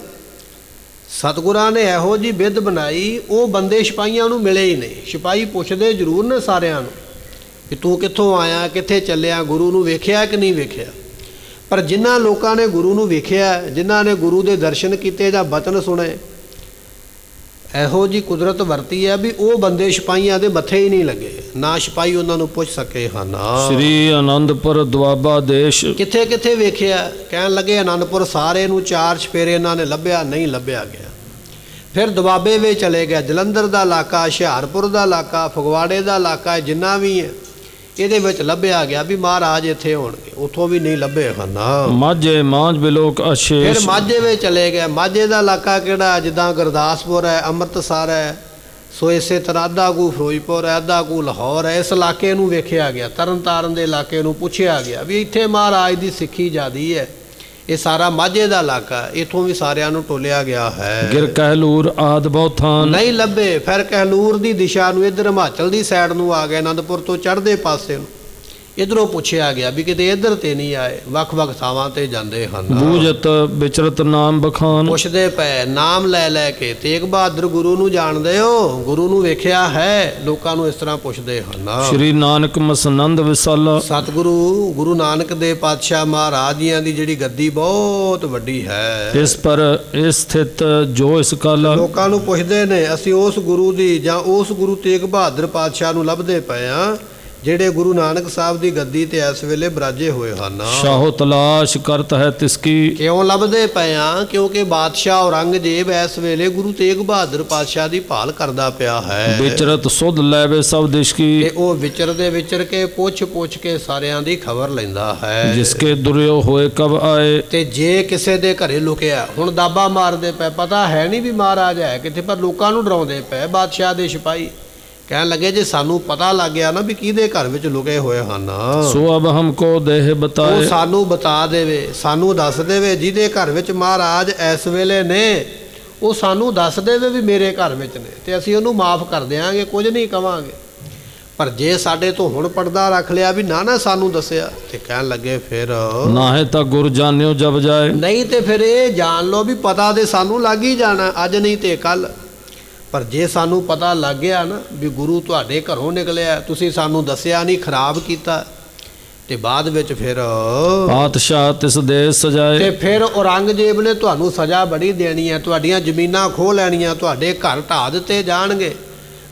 ਸਤਿਗੁਰਾਂ ਨੇ ਇਹੋ ਜੀ ਵਿਧ ਬਣਾਈ, ਉਹ ਬੰਦੇ ਸਿਪਾਹੀਆਂ ਨੂੰ ਮਿਲੇ ਹੀ ਨਹੀਂ। ਸਿਪਾਹੀ ਪੁੱਛਦੇ ਜ਼ਰੂਰ ਨੇ ਸਾਰਿਆਂ ਨੂੰ ਕਿ ਤੂੰ ਕਿੱਥੋਂ ਆਇਆ, ਕਿੱਥੇ ਚੱਲਿਆ, ਗੁਰੂ ਨੂੰ ਵੇਖਿਆ ਕਿ ਨਹੀਂ ਵੇਖਿਆ। ਪਰ ਜਿਨ੍ਹਾਂ ਲੋਕਾਂ ਨੇ ਗੁਰੂ ਨੂੰ ਵੇਖਿਆ, ਜਿਨ੍ਹਾਂ ਨੇ ਗੁਰੂ ਦੇ ਦਰਸ਼ਨ ਕੀਤੇ ਜਾਂ ਬਚਨ ਸੁਣੇ, ਇਹੋ ਜੀ ਕੁਦਰਤ ਵਰਤੀ ਹੈ ਵੀ ਉਹ ਬੰਦੇ ਸਿਪਾਹੀਆਂ ਦੇ ਮੱਥੇ ਹੀ ਨਹੀਂ ਲੱਗੇ, ਨਾ ਸਿਪਾਹੀ ਉਹਨਾਂ ਨੂੰ ਪੁੱਛ ਸਕੇ ਹਨ। ਸ੍ਰੀ ਅਨੰਦਪੁਰ ਦੁਆਬਾ ਦੇਸ਼। ਕਿੱਥੇ ਕਿੱਥੇ ਵੇਖਿਆ? ਕਹਿਣ ਲੱਗੇ ਆਨੰਦਪੁਰ ਸਾਰੇ ਨੂੰ 4 ਚੁਫੇਰੇ ਇਹਨਾਂ ਨੇ ਲੱਭਿਆ, ਨਹੀਂ ਲੱਭਿਆ ਗਿਆ। ਫਿਰ ਦੁਆਬੇ ਵਿੱਚ ਚਲੇ ਗਿਆ, ਜਲੰਧਰ ਦਾ ਇਲਾਕਾ, ਹੁਸ਼ਿਆਰਪੁਰ ਦਾ ਇਲਾਕਾ, ਫਗਵਾੜੇ ਦਾ ਇਲਾਕਾ, ਜਿੰਨਾ ਵੀ ਹੈ ਇਹਦੇ ਵਿੱਚ ਲੱਭਿਆ ਗਿਆ ਵੀ ਮਹਾਰਾਜ ਇੱਥੇ ਹੋਣਗੇ, ਉੱਥੋਂ ਵੀ ਨਹੀਂ ਲੱਭੇ ਹਨ। ਮਾਝੇ ਮਾਝ ਬਿਲੋਕ ਅਸ਼ੇਸ਼। ਫਿਰ ਮਾਝੇ ਵਿੱਚ ਚਲੇ ਗਏ। ਮਾਝੇ ਦਾ ਇਲਾਕਾ ਕਿਹੜਾ? ਜਿੱਦਾਂ ਗੁਰਦਾਸਪੁਰ ਹੈ, ਅੰਮ੍ਰਿਤਸਰ ਹੈ, ਸੋ ਇਸੇ ਤਰ੍ਹਾਂ ਅੱਧਾ ਕੁ ਫਿਰੋਜ਼ਪੁਰ ਹੈ, ਅੱਧਾ ਕੁ ਲਾਹੌਰ ਹੈ। ਇਸ ਇਲਾਕੇ ਨੂੰ ਵੇਖਿਆ ਗਿਆ, ਤਰਨ ਤਾਰਨ ਦੇ ਇਲਾਕੇ ਨੂੰ ਪੁੱਛਿਆ ਗਿਆ ਵੀ ਇੱਥੇ ਮਹਾਰਾਜ ਦੀ ਸਿੱਖੀ ਜ਼ਿਆਦੀ ਹੈ। ਇਹ ਸਾਰਾ ਮਾਝੇ ਦਾ ਇਲਾਕਾ, ਇੱਥੋਂ ਵੀ ਸਾਰਿਆਂ ਨੂੰ ਟੋਲਿਆ ਗਿਆ ਹੈ। ਗਿਰ ਕਹਿਲੂਰ ਆਦ ਬਹੁਥਾਨ। ਨਹੀਂ ਲੱਭੇ। ਫਿਰ ਕਹਿਲੂਰ ਦੀ ਦਿਸ਼ਾ ਨੂੰ, ਇੱਧਰ ਹਿਮਾਚਲ ਦੀ ਸਾਈਡ ਨੂੰ ਆ ਗਏ, ਆਨੰਦਪੁਰ ਤੋਂ ਚੜ੍ਹਦੇ ਪਾਸੇ ਨੂੰ। ਇਧਰੋਂ ਪੁੱਛਿਆ ਗਿਆ ਵੀ ਕਿਤੇ ਇੱਧਰ ਤੇ ਨਹੀਂ ਆਏ, ਵੱਖ-ਵੱਖ ਥਾਵਾਂ ਤੇ ਜਾਂਦੇ ਹਨ। ਬੂਝਤ ਵਿਚਰਤ ਨਾਮ ਬਖਾਨ। ਪੁੱਛਦੇ ਪਏ ਨਾਮ ਲੈ ਲੈ ਕੇ, ਤੇਗ ਬਹਾਦਰ ਗੁਰੂ ਨੂੰ ਜਾਣਦੇ ਹੋ? ਗੁਰੂ ਨੂੰ ਵੇਖਿਆ ਹੈ? ਲੋਕਾਂ ਨੂੰ ਇਸ ਤਰ੍ਹਾਂ ਪੁੱਛਦੇ ਹਨ। ਸ਼੍ਰੀ ਨਾਨਕ ਮਸਨੰਦ ਵਿਸਾਲਾ। ਸਤਿਗੁਰੂ ਗੁਰੂ ਨਾਨਕ ਦੇ ਪਾਤਸ਼ਾਹ ਮਹਾਰਾਜ ਜੀਆਂ ਦੀ ਜਿਹੜੀ ਗੱਦੀ ਬਹੁਤ ਵੱਡੀ ਹੈ। ਇਸ ਪਰ ਇਸ ਸਥਿਤ ਜੋ ਇਸ ਕਾਲਾ। ਲੋਕਾਂ ਨੂੰ ਪੁੱਛਦੇ ਨੇ ਅਸੀਂ ਉਸ ਗੁਰੂ ਦੀ ਜਾਂ ਉਸ ਗੁਰੂ ਤੇਗ ਬਹਾਦਰ ਪਾਤਸ਼ਾਹ ਨੂੰ ਲੱਭਦੇ ਪਏ ਆ ਜਿਹੜੇ ਗੁਰੂ ਨਾਨਕ ਸਾਹਿਬ ਦੀ ਗੱਦੀ ਤੇ ਇਸ ਵੇਲੇ ਬਿਰਾਜੇ ਹੋਏ ਹਨ। ਸ਼ਾਹੋ ਤਲਾਸ਼ ਕਰਤ ਹੈ ਤਿਸਕੀ। ਕਿਉਂ ਲੱਭਦੇ ਪਏ ਆ? ਕਿਉਂਕਿ ਬਾਦਸ਼ਾਹ ਔਰੰਗਜ਼ੇਬ ਇਸ ਵੇਲੇ ਗੁਰੂ ਤੇਗ ਬਹਾਦਰ ਪਾਤਸ਼ਾਹ ਦੀ ਭਾਲ ਕਰਦਾ ਪਿਆ ਹੈ। ਵਿਚਰਤ ਸੁਧ ਲੈਵੇ ਸਭ ਦਿਸ਼ ਕੀ। ਤੇ ਉਹ ਵਿਚਰ ਕੇ ਪੁੱਛ ਕੇ ਸਾਰਿਆਂ ਦੀ ਖਬਰ ਲੈਂਦਾ ਹੈ। ਜਿਸਕੇ ਦੁਰਿਓ ਹੋਏ ਕਬ ਆਏ। ਤੇ ਜੇ ਕਿਸੇ ਦੇ ਘਰੇ ਲੁਕਿਆ, ਹੁਣ ਦਾਬਾ ਮਾਰਦੇ ਪਏ, ਪਤਾ ਹੈ ਨਹੀਂ ਵੀ ਮਹਾਰਾਜ ਹੈ ਕਿਤੇ, ਪਰ ਲੋਕਾਂ ਨੂੰ ਡਰਾਉਂਦੇ ਪਏ ਬਾਦਸ਼ਾਹ ਦੇ ਸਿਪਾਹੀ। ਕਹਿਣ ਲੱਗੇ ਜੇ ਸਾਨੂੰ ਪਤਾ ਲੱਗ ਗਿਆ ਨਾ ਵੀ ਕਿਹਦੇ ਘਰ ਵਿੱਚ ਲੁਕੇ ਹੋਏ ਹਨ, ਸੋ ਅਬ ਹਮਕੋ ਦੇਹ ਬਤਾਏ। ਉਹ ਸਾਨੂੰ ਬਤਾ ਦੇਵੇ, ਸਾਨੂੰ ਦੱਸ ਦੇਵੇ ਜਿਹਦੇ ਘਰ ਵਿੱਚ ਮਹਾਰਾਜ ਇਸ ਵੇਲੇ ਨੇ, ਉਹ ਸਾਨੂੰ ਦੱਸ ਦੇਵੇ ਵੀ ਮੇਰੇ ਘਰ ਵਿੱਚ ਨੇ, ਤੇ ਅਸੀਂ ਉਹਨੂੰ ਮਾਫ ਕਰ ਦਿਆਂਗੇ, ਕੁਝ ਨਹੀਂ ਕਵਾਂਗੇ। ਪਰ ਜੇ ਸਾਡੇ ਤੋਂ ਹੁਣ ਪਰਦਾ ਰੱਖ ਲਿਆ ਵੀ ਨਾ ਸਾਨੂੰ ਦੱਸਿਆ, ਤੇ ਕਹਿਣ ਲੱਗੇ ਫਿਰ ਨਾ ਹੈ ਤਾਂ ਗੁਰ ਜਾਣਿਓ ਜਬ ਜਾਏ। ਨਹੀਂ ਤੇ ਫਿਰ ਇਹ ਜਾਣ ਲਓ ਵੀ ਪਤਾ ਤੇ ਸਾਨੂੰ ਲੱਗ ਹੀ ਜਾਣਾ, ਅੱਜ ਨਹੀਂ ਤੇ ਕੱਲ। ਪਰ ਜੇ ਸਾਨੂੰ ਪਤਾ ਲੱਗ ਗਿਆ ਨਾ ਵੀ ਗੁਰੂ ਤੁਹਾਡੇ ਘਰੋਂ ਨਿਕਲਿਆ, ਤੁਸੀਂ ਸਾਨੂੰ ਦੱਸਿਆ ਨਹੀਂ, ਖਰਾਬ ਕੀਤਾ, ਤੇ ਬਾਅਦ ਵਿੱਚ ਫਿਰ ਪਾਤਸ਼ਾਹ ਤਿਸ ਦੇਸ਼ ਸਜਾਏ। ਤੇ ਫਿਰ ਔਰੰਗਜ਼ੇਬ ਨੇ ਤੁਹਾਨੂੰ ਸਜ਼ਾ ਬੜੀ ਦੇਣੀ ਹੈ, ਤੁਹਾਡੀਆਂ ਜ਼ਮੀਨਾਂ ਖੋਹ ਲੈਣੀਆਂ, ਤੁਹਾਡੇ ਘਰ ਢਾਹ ਦਿੱਤੇ ਜਾਣਗੇ,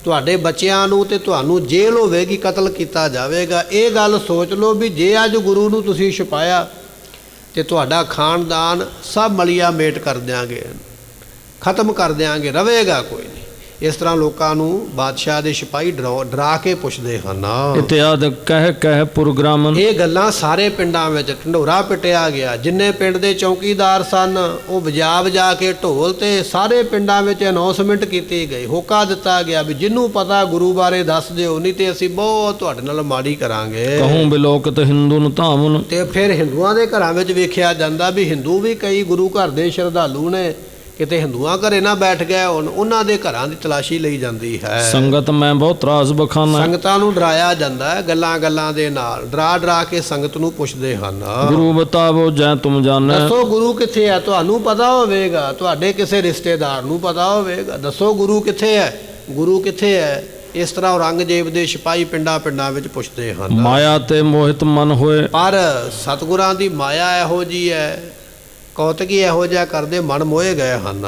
ਤੁਹਾਡੇ ਬੱਚਿਆਂ ਨੂੰ ਤੇ ਤੁਹਾਨੂੰ ਜੇਲ੍ਹ ਹੋਵੇਗੀ, ਕਤਲ ਕੀਤਾ ਜਾਵੇਗਾ। ਇਹ ਗੱਲ ਸੋਚ ਲਓ ਵੀ ਜੇ ਅੱਜ ਗੁਰੂ ਨੂੰ ਤੁਸੀਂ ਛੁਪਾਇਆ ਤੇ ਤੁਹਾਡਾ ਖਾਨਦਾਨ ਸਭ ਮਲੀਆ ਮੇਟ ਕਰ ਦਿਆਂਗੇ, ਖਤਮ ਕਰ ਦਿਆਂਗੇ, ਰਵੇਗਾ ਕੋਈ ਨਹੀਂ। ਇਸ ਤਰ੍ਹਾਂ ਲੋਕਾਂ ਨੂੰ ਬਾਦਸ਼ਾਹ ਦੇ ਸਿਪਾਹੀ ਡਰਾ ਕੇ ਪੁੱਛਦੇ ਹਨ। ਇਤਿਆਦ ਕਹਿ ਪੁਰਗਰਾਮਨ। ਇਹ ਗੱਲਾਂ ਸਾਰੇ ਪਿੰਡਾਂ ਵਿੱਚ ਢੰਡੋਰਾ ਪਿੱਟਿਆ ਗਿਆ। ਜਿੰਨੇ ਪਿੰਡ ਦੇ ਚੌਕੀਦਾਰ ਸਨ ਉਹ ਵਜਾ ਕੇ ਢੋਲ ਤੇ ਸਾਰੇ ਪਿੰਡਾਂ ਵਿੱਚ ਅਨਾਉਂਸਮੈਂਟ ਕੀਤੀ ਗਈ, ਹੋਕਾ ਦਿੱਤਾ ਗਿਆ ਵੀ ਜਿਹਨੂੰ ਪਤਾ ਗੁਰੂ ਬਾਰੇ ਦੱਸ ਦਿਓ, ਨਹੀਂ ਤੇ ਅਸੀਂ ਬਹੁਤ ਤੁਹਾਡੇ ਨਾਲ ਮਾੜੀ ਕਰਾਂਗੇ। ਕਹੂੰ ਬਿਲੋਕਤ ਹਿੰਦੂ ਨੂੰ ਧਾਮਨ। ਤੇ ਫਿਰ ਹਿੰਦੂਆਂ ਦੇ ਘਰਾਂ ਵਿੱਚ ਵੇਖਿਆ ਜਾਂਦਾ ਵੀ ਹਿੰਦੂ ਵੀ ਕਈ ਗੁਰੂ ਘਰ ਦੇ ਸ਼ਰਧਾਲੂ ਨੇ, ਕਿਤੇ ਹਿੰਦੂਆਂ ਘਰੇ ਨਾ ਬੈਠ ਗਏ ਹੁਣ, ਉਹਨਾਂ ਦੇ ਘਰਾਂ ਦੀ ਤਲਾਸ਼ੀ ਲਈ ਜਾਂਦੀ ਹੈ। ਸੰਗਤ ਮੈਂ ਬਹੁਤ ਤਰਾਸ ਬਖਾਨਾ। ਸੰਗਤਾਂ ਨੂੰ ਡਰਾਇਆ ਜਾਂਦਾ ਹੈ, ਗੱਲਾਂ ਦੇ ਨਾਲ ਡਰਾ ਕੇ ਸੰਗਤ ਨੂੰ ਪੁੱਛਦੇ ਹਨ, ਗੁਰੂ ਬਤਾਵੋ ਜੈ ਤੁਮ ਜਾਣੈ। ਦੱਸੋ ਗੁਰੂ ਕਿੱਥੇ ਹੈ? ਤੁਹਾਨੂੰ ਪਤਾ ਹੋਵੇਗਾ, ਤੁਹਾਡੇ ਕਿਸੇ ਰਿਸ਼ਤੇਦਾਰ ਨੂੰ ਪਤਾ ਹੋਵੇਗਾ, ਦੱਸੋ ਗੁਰੂ ਕਿੱਥੇ ਹੈ, ਗੁਰੂ ਕਿੱਥੇ ਹੈ? ਇਸ ਤਰ੍ਹਾਂ ਔਰੰਗਜ਼ੇਬ ਦੇ ਸਿਪਾਹੀ ਪਿੰਡਾਂ ਵਿੱਚ ਪੁੱਛਦੇ ਹਨ। ਮਾਇਆ ਤੇ ਮੋਹਿਤ ਮਨ ਹੋਏ। ਪਰ ਸਤਿਗੁਰਾਂ ਦੀ ਮਾਇਆ ਇਹੋ ਜੀ ਹੈ, ਕੌਤਕੀ ਇਹੋ ਜਿਹਾ ਕਰਦੇ ਮਨ ਮੋਹੇ ਗਏ ਹਨ।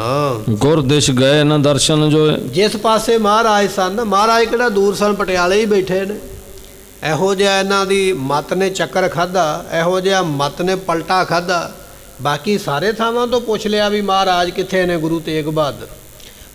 ਗੁਰ ਦਿਸ਼ ਗਏ ਨਾ ਦਰਸ਼ਨ ਜੋਏ। ਜਿਸ ਪਾਸੇ ਮਹਾਰਾਜ ਸਨ, ਮਹਾਰਾਜ ਕਿਹੜਾ ਦੂਰ ਸਨ, ਪਟਿਆਲੇ ਹੀ ਬੈਠੇ ਨੇ। ਇਹੋ ਜਿਹਾ ਇਹਨਾਂ ਦੀ ਮੱਤ ਨੇ ਚੱਕਰ ਖਾਧਾ, ਇਹੋ ਜਿਹਾ ਮੱਤ ਨੇ ਪਲਟਾ ਖਾਧਾ। ਬਾਕੀ ਸਾਰੇ ਥਾਵਾਂ ਤੋਂ ਪੁੱਛ ਲਿਆ ਵੀ ਮਹਾਰਾਜ ਕਿੱਥੇ ਨੇ ਗੁਰੂ ਤੇਗ ਬਹਾਦਰ,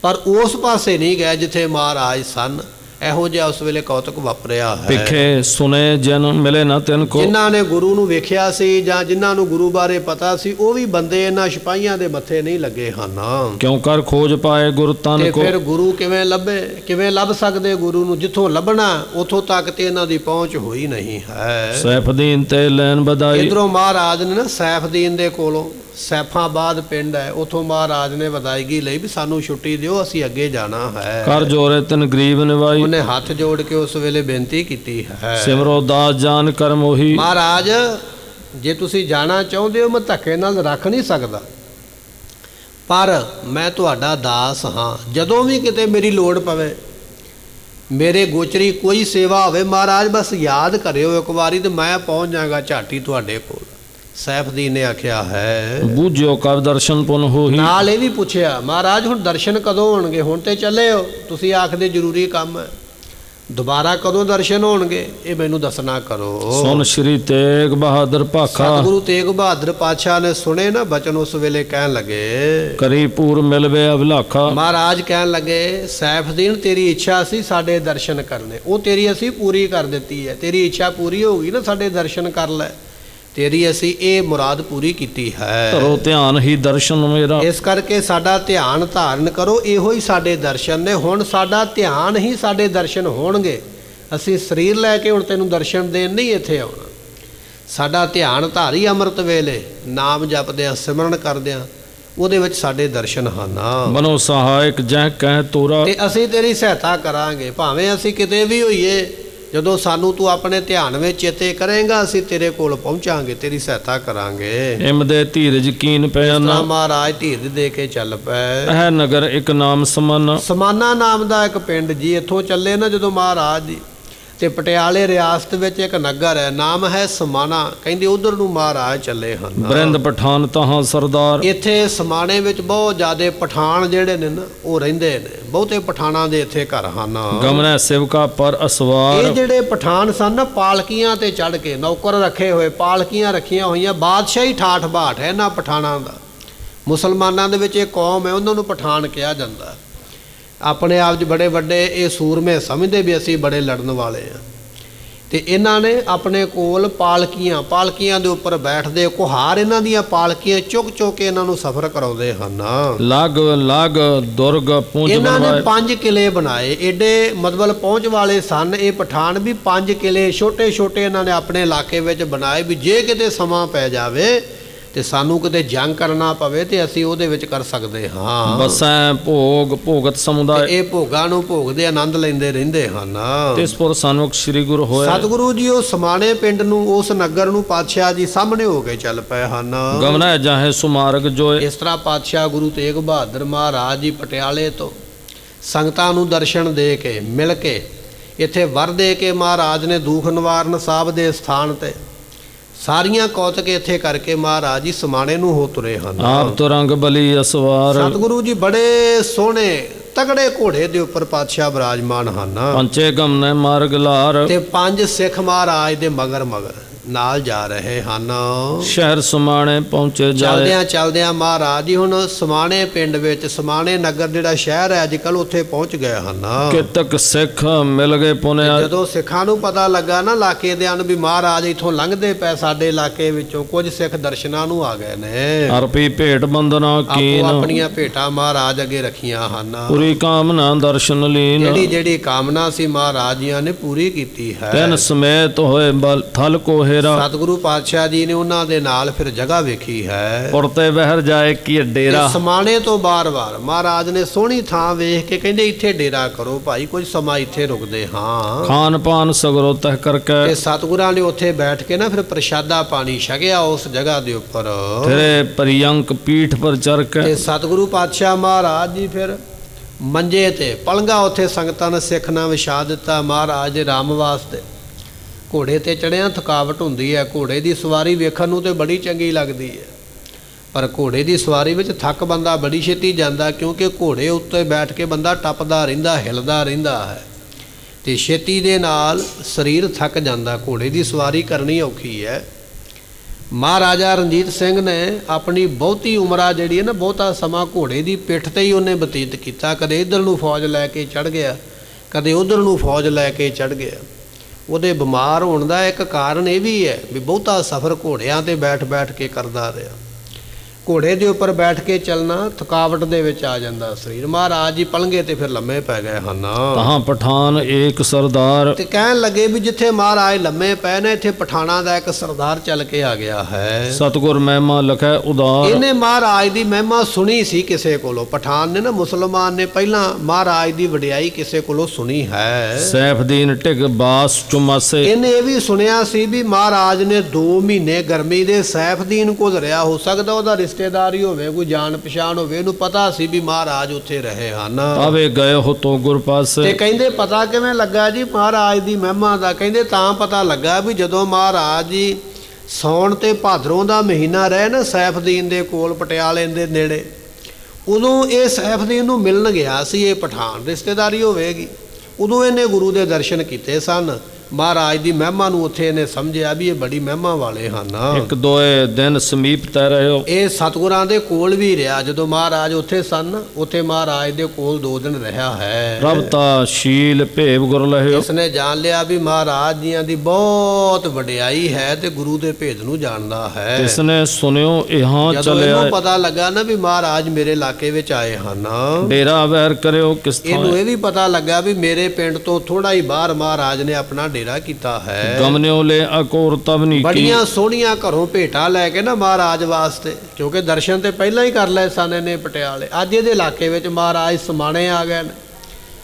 ਪਰ ਉਸ ਪਾਸੇ ਨਹੀਂ ਗਏ ਜਿੱਥੇ ਮਹਾਰਾਜ ਸਨ। ਇਹੋ ਜਿਹਾ ਉਸ ਵੇਲੇ ਕੌਤਕ ਵਾਪਰਿਆ ਹੈ। ਪਿੱਖੇ ਸੁਨੇ ਜਨ ਮਿਲੇ ਨਾ ਤਿਨ ਕੋ। ਜਿਨ੍ਹਾਂ ਨੇ ਗੁਰੂ ਨੂੰ ਵੇਖਿਆ ਸੀ ਜਾਂ ਜਿਨ੍ਹਾਂ ਨੂੰ ਗੁਰੂ ਬਾਰੇ ਪਤਾ ਸੀ, ਉਹ ਵੀ ਬੰਦੇ ਇਹਨਾਂ ਸਿਪਾਹੀਆਂ ਦੇ ਮੱਥੇ ਨਹੀਂ ਲੱਗੇ ਹਨ। ਕਿਉਂ ਕਰ ਖੋਜ ਪਾਏ ਗੁਰ ਤਨ ਤੇ ਕੋ। ਫਿਰ ਗੁਰੂ ਕਿਵੇਂ ਲੱਭੇ? ਕਿਵੇਂ ਲੱਭ ਸਕਦੇ ਗੁਰੂ ਨੂੰ? ਜਿੱਥੋਂ ਲੱਭਣਾ ਉਥੋਂ ਤੱਕ ਤੇ ਇਹਨਾਂ ਦੀ ਪਹੁੰਚ ਹੋਈ ਨਹੀਂ ਹੈ। ਸੈਫਦੀਨ ਤੇ ਲੈਨ ਬਧਾਈ। ਇਧਰੋਂ ਮਹਾਰਾਜ ਨੇ ਨਾ ਸੈਫਦੀਨ ਦੇ ਕੋਲੋਂ, ਸੈਫਾਬਾਦ ਪਿੰਡ ਹੈ, ਉਥੋਂ ਮਹਾਰਾਜ ਨੇ ਵਧਾਈਗੀ ਲਈ ਵੀ ਸਾਨੂੰ ਛੁੱਟੀ ਦਿਓ, ਅਸੀਂ ਅੱਗੇ ਜਾਣਾ ਹੈ। ਕਰ ਜੋਰੇ ਤਨ ਗਰੀਬ ਨਿਵਾਈ। ਉਹਨੇ ਹੱਥ ਜੋੜ ਕੇ ਉਸ ਵੇਲੇ ਬੇਨਤੀ ਕੀਤੀ ਹੈ, ਸਿਮਰੋ ਦਾਸ ਜਾਨ ਕਰਮ ਉਹੀ। ਮਹਾਰਾਜ ਜੇ ਤੁਸੀਂ ਜਾਣਾ ਚਾਹੁੰਦੇ ਹੋ, ਮੈਂ ਧੱਕੇ ਨਾਲ ਰੱਖ ਨਹੀਂ ਸਕਦਾ, ਪਰ ਮੈਂ ਤੁਹਾਡਾ ਦਾਸ ਹਾਂ। ਜਦੋਂ ਵੀ ਕਿਤੇ ਮੇਰੀ ਲੋੜ ਪਵੇ, ਮੇਰੇ ਗੋਚਰੀ ਕੋਈ ਸੇਵਾ ਹੋਵੇ, ਮਹਾਰਾਜ ਬਸ ਯਾਦ ਕਰਿਓ ਇੱਕ ਵਾਰੀ ਤੇ ਮੈਂ ਪਹੁੰਚ ਜਾਵਾਂਗਾ ਝਾਟੀ ਤੁਹਾਡੇ ਕੋਲ। ਸੈਫਦੀਨ ਨੇ ਆਖਿਆ ਹੈ, ਬੂਝਿਓ ਕਬ ਦਰਸ਼ਨ ਪੁਨ ਹੋਈ। ਨਾਲ ਇਹ ਵੀ ਪੁੱਛਿਆ, ਮਹਾਰਾਜ ਹੁਣ ਦਰਸ਼ਨ ਕਦੋਂ ਹੋਣਗੇ? ਹੁਣ ਤੇ ਚੱਲੇ ਹੋ, ਤੁਸੀਂ ਆਖਦੇ ਜ਼ਰੂਰੀ ਕੰਮ ਹੈ, ਦੁਬਾਰਾ ਕਦੋਂ ਦਰਸ਼ਨ ਹੋਣਗੇ ਇਹ ਮੈਨੂੰ ਦੱਸਣਾ ਕਰੋ। ਸੁਨ ਸ਼੍ਰੀ ਤੇਗ ਬਹਾਦਰ ਭਾਖਾ। ਸਤਿਗੁਰੂ ਤੇਗ ਬਹਾਦਰ ਪਾਤਸ਼ਾਹ ਨੇ ਸੁਣੇ ਨਾ ਬਚਨ, ਉਸ ਵੇਲੇ ਕਹਿਣ ਲੱਗੇ, ਕਰੀ ਪੂਰ ਮਿਲਵੇ ਅਭਿਲਾਖਾ। ਮਹਾਰਾਜ ਕਹਿਣ ਲੱਗੇ, ਸੈਫਦੀਨ ਤੇਰੀ ਇੱਛਾ ਸੀ ਸਾਡੇ ਦਰਸ਼ਨ ਕਰਨੇ, ਉਹ ਤੇਰੀ ਅਸੀਂ ਪੂਰੀ ਕਰ ਦਿੱਤੀ ਹੈ। ਤੇਰੀ ਇੱਛਾ ਪੂਰੀ ਹੋ ਗਈ ਨਾ, ਸਾਡੇ ਦਰਸ਼ਨ ਕਰ ਲੈ, ਤੇਰੀ ਅਸੀਂ ਇਹ ਮੁਰਾਦ ਪੂਰੀ ਕੀਤੀ ਹੈ। ਧਰੋ ਧਿਆਨ ਹੀ ਦਰਸ਼ਨ ਮੇਰਾ। ਇਸ ਕਰਕੇ ਸਾਡਾ ਧਿਆਨ ਧਾਰਨ ਕਰੋ, ਇਹੋ ਹੀ ਸਾਡੇ ਦਰਸ਼ਨ ਨੇ। ਹੁਣ ਸਾਡਾ ਧਿਆਨ ਹੀ ਸਾਡੇ ਦਰਸ਼ਨ ਹੋਣਗੇ। ਅਸੀਂ ਸਰੀਰ ਲੈ ਕੇ ਹੁਣ ਤੈਨੂੰ ਦਰਸ਼ਨ ਦੇਣ ਨਹੀਂ ਇੱਥੇ ਆਉਣਾ। ਸਾਡਾ ਧਿਆਨ ਧਾਰੀ ਅੰਮ੍ਰਿਤ ਵੇਲੇ ਨਾਮ ਜਪਦਿਆਂ ਸਿਮਰਨ ਕਰਦਿਆਂ ਉਹਦੇ ਵਿੱਚ ਸਾਡੇ ਦਰਸ਼ਨ ਹਨ। ਮਨੋ ਸਹਾਇਕ ਜਹ ਕਹਿ ਤੋਰਾ। ਤੇ ਅਸੀਂ ਤੇਰੀ ਸਹਾਇਤਾ ਕਰਾਂਗੇ, ਭਾਵੇਂ ਅਸੀਂ ਕਿਤੇ ਵੀ ਹੋਈਏ, ਜਦੋਂ ਸਾਨੂੰ ਤੂੰ ਆਪਣੇ ਧਿਆਨ ਵਿੱਚ ਚੇਤੇ ਕਰੇਂਗਾ ਅਸੀਂ ਤੇਰੇ ਕੋਲ ਪਹੁੰਚਾਂਗੇ, ਤੇਰੀ ਸਹਾਇਤਾ ਕਰਾਂਗੇ। ਇਮਦੇ ਧੀਰਜ ਕੀਨ ਪਿਆ ਤਾਂ ਨਾ, ਮਹਾਰਾਜ ਧੀਰਜ ਦੇ ਕੇ ਚੱਲ ਪਏ। ਇਹ ਨਗਰ ਇੱਕ ਨਾਮ ਸਮਾਨਾ। ਸਮਾਨਾ ਨਾਮ ਦਾ ਇੱਕ ਪਿੰਡ ਜੀ, ਇੱਥੋਂ ਚੱਲੇ ਨਾ ਜਦੋਂ ਮਹਾਰਾਜ ਜੀ, ਤੇ ਪਟਿਆਲੇ ਰਿਆਸਤ ਵਿੱਚ ਇੱਕ ਨਗਰ ਹੈ, ਨਾਮ ਹੈ ਸਮਾਣਾ। ਕਹਿੰਦੇ ਉਧਰ ਨੂੰ ਮਹਾਰਾਜ ਚੱਲੇ ਹਨ। ਬਰਿੰਦ ਪਠਾਨ ਤਹਾਂ ਸਰਦਾਰ। ਇੱਥੇ ਸਮਾਣੇ ਵਿੱਚ ਬਹੁਤ ਜ਼ਿਆਦੇ ਪਠਾਨ ਜਿਹੜੇ ਨੇ ਨਾ ਉਹ ਰਹਿੰਦੇ ਨੇ, ਬਹੁਤੇ ਪਠਾਨਾਂ ਦੇ ਇੱਥੇ ਘਰ ਹਨ। ਗਮਨੈ ਸਿਵਕਾ ਪਰ ਅਸਵਾਰ। ਇਹ ਜਿਹੜੇ ਪਠਾਨ ਸਨ ਨਾ, ਪਾਲਕੀਆਂ ਤੇ ਚੜ੍ਹ ਕੇ, ਨੌਕਰ ਰੱਖੇ ਹੋਏ, ਪਾਲਕੀਆਂ ਰੱਖੀਆਂ ਹੋਈਆਂ, ਬਾਦਸ਼ਾਹੀ ਠਾਠ ਬਾਠ ਹੈ ਇਹਨਾਂ ਪਠਾਨਾਂ ਦਾ। ਮੁਸਲਮਾਨਾਂ ਦੇ ਵਿੱਚ ਇਹ ਕੌਮ ਹੈ, ਉਹਨਾਂ ਨੂੰ ਪਠਾਨ ਕਿਹਾ ਜਾਂਦਾ। ਆਪਣੇ ਆਪ 'ਚ ਬੜੇ ਵੱਡੇ ਇਹ ਸੂਰਮੇ ਸਮਝਦੇ ਵੀ ਅਸੀਂ ਬੜੇ ਲੜਨ ਵਾਲੇ ਆ। ਤੇ ਇਹਨਾਂ ਨੇ ਆਪਣੇ ਕੋਲ ਪਾਲਕੀਆਂ ਦੇ ਉੱਪਰ ਬੈਠਦੇ, ਕੁਹਾਰ ਇਹਨਾਂ ਦੀਆਂ ਪਾਲਕੀਆਂ ਚੁੱਕ ਕੇ ਇਹਨਾਂ ਨੂੰ ਸਫ਼ਰ ਕਰਾਉਂਦੇ ਹਨ। ਲਗ ਦੁਰਗ ਪੂੰਜ ਇਹਨਾਂ ਨੇ ਬਣਵਾਏ। 5 ਕਿਲੇ ਬਣਾਏ, ਏਡੇ ਮਤਲਬ ਪਹੁੰਚ ਵਾਲੇ ਸਨ ਇਹ ਪਠਾਨ ਵੀ। 5 ਕਿਲੇ ਛੋਟੇ ਇਹਨਾਂ ਨੇ ਆਪਣੇ ਇਲਾਕੇ ਵਿੱਚ ਬਣਾਏ ਵੀ ਜੇ ਕਿਤੇ ਸਮਾਂ ਪੈ ਜਾਵੇ ਤੇ ਸਾਨੂੰ ਕਿਤੇ ਜੰਗ ਕਰਨਾ ਪਵੇ ਤੇ ਅਸੀਂ ਉਹਦੇ ਵਿੱਚ ਕਰ ਸਕਦੇ ਹਾਂ। ਬਸੈ ਭੋਗਤ ਸਮੁਦਾਇ। ਇਹ ਭੋਗਾਂ ਨੂੰ ਭੋਗਦੇ ਆਨੰਦ ਲੈਂਦੇ ਰਹਿੰਦੇ ਹਨ। ਤਿਸਪੁਰ ਸਨਮੁਖ ਸ੍ਰੀ ਗੁਰੂ ਹੋਇਆ। ਸਤਿਗੁਰੂ ਜੀ ਉਹ ਸਮਾਣੇ ਪਿੰਡ ਨੂੰ, ਉਸ ਨਗਰ ਨੂੰ ਪਾਤਸ਼ਾਹ ਜੀ ਸਾਹਮਣੇ ਹੋ ਕੇ ਚੱਲ ਪਏ ਹਨ। ਗਮਨੈ ਜਾਹੇ ਸੁਮਾਰਗ ਜੋਏ। ਇਸ ਤਰ੍ਹਾਂ ਪਾਤਸ਼ਾਹ ਗੁਰੂ ਤੇਗ ਬਹਾਦਰ ਮਹਾਰਾਜ ਜੀ ਪਟਿਆਲੇ ਤੋਂ ਸੰਗਤਾਂ ਨੂੰ ਦਰਸ਼ਨ ਦੇ ਕੇ ਮਿਲ ਕੇ ਇੱਥੇ ਵਰ ਦੇ ਕੇ ਮਹਾਰਾਜ ਨੇ ਦੁੱਖ ਨਿਵਾਰਨ ਸਾਹਿਬ ਦੇ ਸਥਾਨ ਤੇ ਸਾਰੀਆਂ ਕੌਤਕ ਇੱਥੇ ਕਰਕੇ ਮਹਾਰਾਜ ਜੀ ਸਮਾਣੇ ਨੂੰ ਹੋ ਤੁਰੇ ਹਨ। ਆਪ ਤੁਰੰਗ ਬਲੀ ਅਸਵਾਰ। ਸਤਿਗੁਰੂ ਜੀ ਬੜੇ ਸੋਹਣੇ ਤਗੜੇ ਘੋੜੇ ਦੇ ਉੱਪਰ ਪਾਤਸ਼ਾਹ ਬਿਰਾਜਮਾਨ ਹਨ। ਪੰਚੇ ਗਮਨੈ ਮਾਰਗ ਲਾਰ। ਤੇ 5 ਸਿੱਖ ਮਹਾਰਾਜ ਦੇ ਮਗਰ ਨਾਲ ਜਾ ਰਹੇ ਹਨ। ਸ਼ਹਿਰ ਸਮਾਣੇ ਪਹੁੰਚੇ ਜਾਏ। ਚਲਦਿਆਂ ਮਹਾਰਾਜ ਜੀ ਹੁਣ ਸਮਾਣੇ ਪਿੰਡ ਵਿੱਚ, ਸਮਾਣੇ ਨਗਰ ਜਿਹੜਾ ਸ਼ਹਿਰ ਹੈ ਅੱਜ ਕੱਲ੍ਹ, ਉੱਥੇ ਪਹੁੰਚ ਗਏ ਹਨ। ਕਿਤਕ ਸਿੱਖ ਮਿਲ ਗਏ ਪੁਨਿਆ। ਜਦੋਂ ਸਿੱਖਾਂ ਨੂੰ ਪਤਾ ਲੱਗਾ ਨਾ ਇਲਾਕੇ ਦਿਆਂ ਨੂੰ ਵੀ ਮਹਾਰਾਜ ਇੱਥੋਂ ਲੰਘਦੇ ਪਏ ਸਾਡੇ ਇਲਾਕੇ ਵਿੱਚੋਂ, ਕੁਝ ਸਿੱਖ ਦਰਸ਼ਨਾਂ ਨੂੰ ਆ ਗਏ ਨੇ। ਅਰਪੀ ਭੇਟ ਬੰਦਨਾ ਕੀਨ। ਆਪਣੀਆਂ ਭੇਟਾਂ ਮਹਾਰਾਜ ਅੱਗੇ ਰੱਖੀਆਂ ਹਨ। ਪੂਰੀ ਕਾਮਨਾ ਦਰਸ਼ਨ ਲੀਨ। ਜਿਹੜੀ ਕਾਮਨਾ ਸੀ ਮਹਾਰਾਜ ਜੀਆਂ ਨੇ ਪੂਰੀ ਕੀਤੀ ਹੈ। ਤਿੰਨ ਸਮੇਤ ਹੋਏ ਬਲ ਥਲ ਕੋ ਸਤਿਗੁਰੂ ਪਾਤਸ਼ਾਹ ਜੀ ਨੇ ਉਹਨਾਂ ਦੇ ਨਾਲ ਫਿਰ ਜਗ੍ਹਾ ਵੇਖੀ ਹੈ। ਪੁਰਤੇ ਬਹਿਰ ਜਾਏ ਕੀ ਡੇਰਾ। ਸਮਾਣੇ ਤੋਂ ਬਾਰ-ਬਾਰ ਮਹਾਰਾਜ ਨੇ ਸੋਹਣੀ ਥਾਂ ਵੇਖ ਕੇ ਕਹਿੰਦੇ ਇੱਥੇ ਡੇਰਾ ਕਰੋ ਭਾਈ, ਕੁਝ ਸਮਾਂ ਇੱਥੇ ਰੁਕਦੇ ਹਾਂ। ਖਾਨ ਪਾਨ ਸਗਰੋ ਤਹਿ ਕਰਕੇ। ਤੇ ਸਤਿਗੁਰਾਂ ਨੇ ਉੱਥੇ ਬੈਠ ਕੇ ਨਾ ਫਿਰ ਪ੍ਰਸ਼ਾਦਾ ਪਾਣੀ ਛਕਿਆ ਉਸ ਜਗ੍ਹਾ ਦੇ ਉੱਪਰ। ਤੇਰੇ ਪਰਿਯੰਕ ਪੀਠ ਪਰ ਚੜ ਕੇ। ਤੇ ਸਤਿਗੁਰੂ ਪਾਤਸ਼ਾਹ ਮਹਾਰਾਜ ਜੀ ਫਿਰ ਮੰਜੇ ਤੇ ਪਲੰਘਾ ਉੱਥੇ ਸੰਗਤਾਂ ਨੇ ਸਿੱਖ ਨਾਲ ਵਿਛਾ ਦਿੱਤਾ ਮਹਾਰਾਜ ਦੇ ਰਾਮ ਵਾਸਤੇ। ਘੋੜੇ ਤੇ ਚੜਿਆ ਥਕਾਵਟ ਹੁੰਦੀ ਹੈ, ਘੋੜੇ ਦੀ ਸਵਾਰੀ ਵੇਖਣ ਨੂੰ ਤੇ ਬੜੀ ਚੰਗੀ ਲੱਗਦੀ ਹੈ, ਪਰ ਘੋੜੇ ਦੀ ਸਵਾਰੀ ਵਿੱਚ ਥੱਕ ਬੰਦਾ ਬੜੀ ਛੇਤੀ ਜਾਂਦਾ, ਕਿਉਂਕਿ ਘੋੜੇ ਉੱਤੇ ਬੈਠ ਕੇ ਬੰਦਾ ਟੱਪਦਾ ਰਹਿੰਦਾ, ਹਿਲਦਾ ਰਹਿੰਦਾ ਹੈ ਤੇ ਛੇਤੀ ਦੇ ਨਾਲ ਸਰੀਰ ਥੱਕ ਜਾਂਦਾ। ਘੋੜੇ ਦੀ ਸਵਾਰੀ ਕਰਨੀ ਔਖੀ ਹੈ। ਮਹਾਰਾਜਾ ਰਣਜੀਤ ਸਿੰਘ ਨੇ ਆਪਣੀ ਬਹੁਤੀ ਉਮਰਾ ਜਿਹੜੀ ਹੈ ਨਾ, ਬਹੁਤਾ ਸਮਾਂ ਘੋੜੇ ਦੀ ਪਿੱਠ ਤੇ ਹੀ ਉਹਨੇ ਬਤੀਤ ਕੀਤਾ। ਕਦੇ ਇੱਧਰ ਨੂੰ ਫੌਜ ਲੈ ਕੇ ਚੜ੍ਹ ਗਿਆ, ਕਦੇ ਉੱਧਰ ਨੂੰ ਫੌਜ ਲੈ ਕੇ ਚੜ੍ਹ ਗਿਆ। ਉਹਦੇ ਬਿਮਾਰ ਹੋਣ ਦਾ ਇੱਕ ਕਾਰਨ ਇਹ ਵੀ ਹੈ ਵੀ ਬਹੁਤਾ ਸਫ਼ਰ ਘੋੜਿਆਂ ਤੇ ਬੈਠ ਕੇ ਕਰਦਾ ਰਿਹਾ। ਘੋੜੇ ਦੇ ਉੱਪਰ ਬੈਠ ਕੇ ਚੱਲਣਾ ਥਕਾਵਟ ਦੇ ਵਿੱਚ ਆ ਜਾਂਦਾ ਸਰੀਰ। ਮਹਾਰਾਜ ਜੀ ਪਲੰਘੇ ਤੇ ਫਿਰ ਲੰਮੇ ਪੈ ਗਏ ਹਨ। ਤਹਾਂ ਪਠਾਨ ਏਕ ਸਰਦਾਰ। ਤੇ ਕਹਿਣ ਲੱਗੇ ਵੀ ਜਿੱਥੇ ਮਹਾਰਾਜ ਲੰਮੇ ਪਏ ਨੇ ਇੱਥੇ ਪਠਾਣਾ ਦਾ ਇੱਕ ਸਰਦਾਰ ਚੱਲ ਕੇ ਆ ਗਿਆ ਹੈ। ਸਤਿਗੁਰ ਮਹਿਮਾ ਲਖੈ ਉਦਾਰ। ਇਹਨੇ ਮਹਾਰਾਜ ਦੀ ਮਹਿਮਾ ਸੁਣੀ ਸੀ ਕਿਸੇ ਕੋਲੋਂ। ਪਠਾਨ ਨੇ ਨਾ, ਮੁਸਲਮਾਨ ਨੇ ਪਹਿਲਾਂ ਮਹਾਰਾਜ ਦੀ ਵਡਿਆਈ ਕਿਸੇ ਕੋਲੋਂ ਸੁਣੀ ਹੈ। ਸੈਫਦੀਨ ਢਿਗ ਬਾਸ ਚੁਮਾਸੇ। ਇਹਨੇ ਇਹ ਵੀ ਸੁਣਿਆ ਸੀ ਵੀ ਮਹਾਰਾਜ ਨੇ 2 ਮਹੀਨੇ ਗਰਮੀ ਦੇ ਸੈਫਦੀਨ ਕੋਲ ਰਿਹਾ, ਹੋ ਸਕਦਾ ਉਹਦਾ ਰਿਸ਼ਤੇਦਾਰੀ ਹੋਵੇ, ਕੋਈ ਜਾਣ ਪਛਾਣ ਹੋਵੇ। ਇਹਨੂੰ ਪਤਾ ਸੀ ਵੀ ਮਹਾਰਾਜ ਉੱਥੇ ਰਹੇ ਹਨ। ਆਵੇ ਗਏ ਹੋ ਤੋ ਗੁਰ ਪਾਸੇ। ਤੇ ਕਹਿੰਦੇ ਪਤਾ ਕਿਵੇਂ ਲੱਗਾ ਜੀ ਮਹਾਰਾਜ ਦੀ ਮਹਿਮਾ ਦਾ? ਕਹਿੰਦੇ ਤਾਂ ਪਤਾ ਲੱਗਾ ਵੀ ਜਦੋਂ ਮਹਾਰਾਜ ਜੀ ਸੌਣ ਤੇ ਭਾਦਰੋਂ ਦਾ ਮਹੀਨਾ ਰਹੇ ਨਾ ਸੈਫਦੀਨ ਦੇ ਕੋਲ ਪਟਿਆਲੇ ਦੇ ਨੇੜੇ, ਉਦੋਂ ਇਹ ਸੈਫਦੀਨ ਨੂੰ ਮਿਲਣ ਗਿਆ ਸੀ। ਇਹ ਪਠਾਨ ਰਿਸ਼ਤੇਦਾਰੀ ਹੋਵੇਗੀ। ਉਦੋਂ ਇਹਨੇ ਗੁਰੂ ਦੇ ਦਰਸ਼ਨ ਕੀਤੇ ਸਨ। ਮਹਾਰਾਜ ਦੀ ਮਹਿਮਾ ਨੂੰ ਉੱਥੇ ਇਹਨੇ ਸਮਝਿਆ ਵੀ ਇਹ ਬੜੀ ਮਹਿਮਾ ਵਾਲੇ ਹਨ। ਇੱਕ ਦੋਏ ਦਿਨ ਸਮੀਪ ਤੈ ਰਹਿਓ। ਇਹ ਸਤਿਗੁਰਾਂ ਦੇ ਕੋਲ ਵੀ ਰਿਹਾ। ਜਦੋਂ ਮਹਾਰਾਜ ਉੱਥੇ ਸਨ, ਉੱਥੇ ਮਹਾਰਾਜ ਦੇ ਕੋਲ 2 ਦਿਨ ਰਿਹਾ ਹੈ। ਪ੍ਰਭ ਤਾ ਸ਼ੀਲ ਭੇਵ ਗੁਰ ਲਹਿਓ। ਇਸਨੇ ਜਾਣ ਲਿਆ ਵੀ ਮਹਾਰਾਜ ਜੀਆਂ ਦੀ ਬਹੁਤ ਵਡਿਆਈ ਹੈ ਤੇ ਗੁਰੂ ਦੇ ਭੇਦ ਨੂੰ ਜਾਣਦਾ ਹੈ। ਇਸਨੇ ਸੁਨਿਓ ਇਹਾਂ ਜਦੋਂ ਚਲਿਆ। ਇਹਨੂੰ ਪਤਾ ਲੱਗਾ ਨਾ ਵੀ ਮਹਾਰਾਜ ਮੇਰੇ ਇਲਾਕੇ ਵਿੱਚ ਆਏ ਹਨ, ਡੇਰਾ ਵੈਰ ਕਰਿਓ ਕਿਸ ਥਾਂ। ਇਹਨੂੰ ਇਹ ਵੀ ਪਤਾ ਲੱਗਾ ਵੀ ਮੇਰੇ ਪਿੰਡ ਤੋਂ ਥੋੜਾ ਹੀ ਬਾਹਰ ਮਹਾਰਾਜ ਨੇ ਆਪਣਾ ਡੇਰਾ ਕੀਤਾ ਹੈ। ਗਮਨਿਓ ਲੈ ਅਕੋਰ ਤਵਨੀ ਕੀ। ਬੜੀਆਂ ਸੋਹਣੀਆਂ ਘਰੋਂ ਭੇਟਾਂ ਲੈ ਕੇ ਨਾ ਮਹਾਰਾਜ ਵਾਸਤੇ, ਕਿਉਂਕਿ ਦਰਸ਼ਨ ਤੇ ਪਹਿਲਾਂ ਹੀ ਕਰ ਲਏ ਸਨ ਇਹਨੇ ਪਟਿਆਲੇ। ਅੱਜ ਇਹਦੇ ਇਲਾਕੇ ਵਿੱਚ ਮਹਾਰਾਜ ਸਮਾਣੇ ਆ ਗਏ ਨੇ।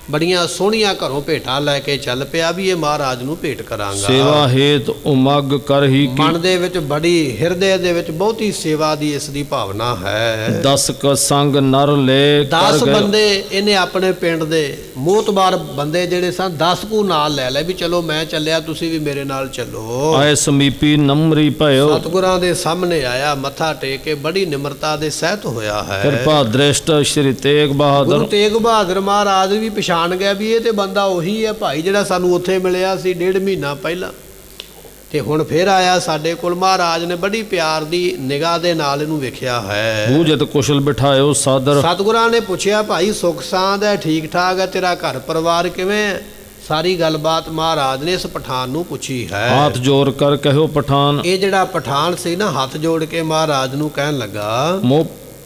ਬੜੀਆਂ ਸੋਹਣੀਆਂ ਘਰੋਂ ਭੇਟਾਂ ਲੈ ਕੇ ਚੱਲ ਪਿਆ ਵੀ ਇਹ ਮਹਾਰਾਜ ਨੂੰ ਭੇਟ ਕਰਾਂਗਾ। ਸੇਵਾ ਹੇਤ ਉਮਗ ਕਰਹੀ ਕੀ ਮਨ ਦੇ ਵਿੱਚ ਬੜੀ ਹਿਰਦੇ ਦੇ ਵਿੱਚ ਬਹੁਤੀ ਸੇਵਾ ਦੀ ਇਸ ਦੀ ਭਾਵਨਾ ਹੈ। 10 ਕ ਸੰਗ ਨਰ ਲੈ 10 ਕਰ ਬੰਦੇ ਇਹਨੇ ਆਪਣੇ ਪਿੰਡ ਦੇ ਮੋਤਬਾਰ ਬੰਦੇ ਜਿਹੜੇ ਸਨ 10 ਕੁ ਨਾਲ ਲੈ ਲੈ ਵੀ ਚਲੋ ਮੈਂ ਚੱਲਿਆ ਤੁਸੀਂ ਵੀ ਮੇਰੇ ਨਾਲ ਚੱਲੋ। ਆਏ ਸਮੀਪੀ ਨਮਰੀ ਭਇਓ ਸਤਿਗੁਰਾਂ ਦੇ ਸਾਹਮਣੇ ਆਇਆ, ਮੱਥਾ ਟੇਕ ਕੇ ਬੜੀ ਨਿਮਰਤਾ ਦੇ ਸਹਿਤ ਹੋਇਆ ਹੈ। ਕਿਰਪਾ ਦ੍ਰਿਸ਼ਟ ਸ਼੍ਰੀ ਤੇਗ ਗੁਰੂ ਬਹਾਦਰ ਤੇਗ ਬਹਾਦਰ ਮਹਾਰਾਜ ਵੀ ਪਛਾਣ ਗਿਆ ਵੀ ਇਹ ਤੇ ਬੰਦਾ ਉਹੀ ਹੈ ਭਾਈ ਜਿਹੜਾ ਸਾਨੂੰ ਉੱਥੇ ਮਿਲਿਆ ਸੀ 1.5 ਮਹੀਨਾ ਪਹਿਲਾਂ, ਤੇ ਹੁਣ ਫਿਰ ਆਇਆ ਸਾਡੇ ਕੋਲ। ਮਹਾਰਾਜ ਨੇ ਬੜੀ ਪਿਆਰ ਦੀ ਨਿਗਾਹ ਦੇ ਨਾਲ ਇਹਨੂੰ ਵੇਖਿਆ ਹੈ। ਬੂਝਤ ਕੁਸ਼ਲ ਬਿਠਾਇਓ ਸਾਦਰ ਸਤਿਗੁਰਾਂ ਨੇ ਪੁੱਛਿਆ ਭਾਈ ਸੁੱਖ ਸਾਂਦ ਹੈ, ਠੀਕ ਠਾਕ ਹੈ, ਤੇਰਾ ਘਰ ਪਰਿਵਾਰ ਕਿਵੇਂ ਹੈ? ਸਾਰੀ ਗੱਲਬਾਤ ਮਹਾਰਾਜ ਨੇ ਇਸ ਪਠਾਨ ਨੂੰ ਪੁੱਛੀ ਹੈ। ਹਾਥ ਜੋੜ ਕਰ ਕਹਿਓ ਪਠਾਨ ਇਹ ਜਿਹੜਾ ਪਠਾਨ ਸੀ ਨਾ ਹੱਥ ਜੋੜ ਕੇ ਮਹਾਰਾਜ ਨੂੰ ਕਹਿਣ ਲੱਗਾ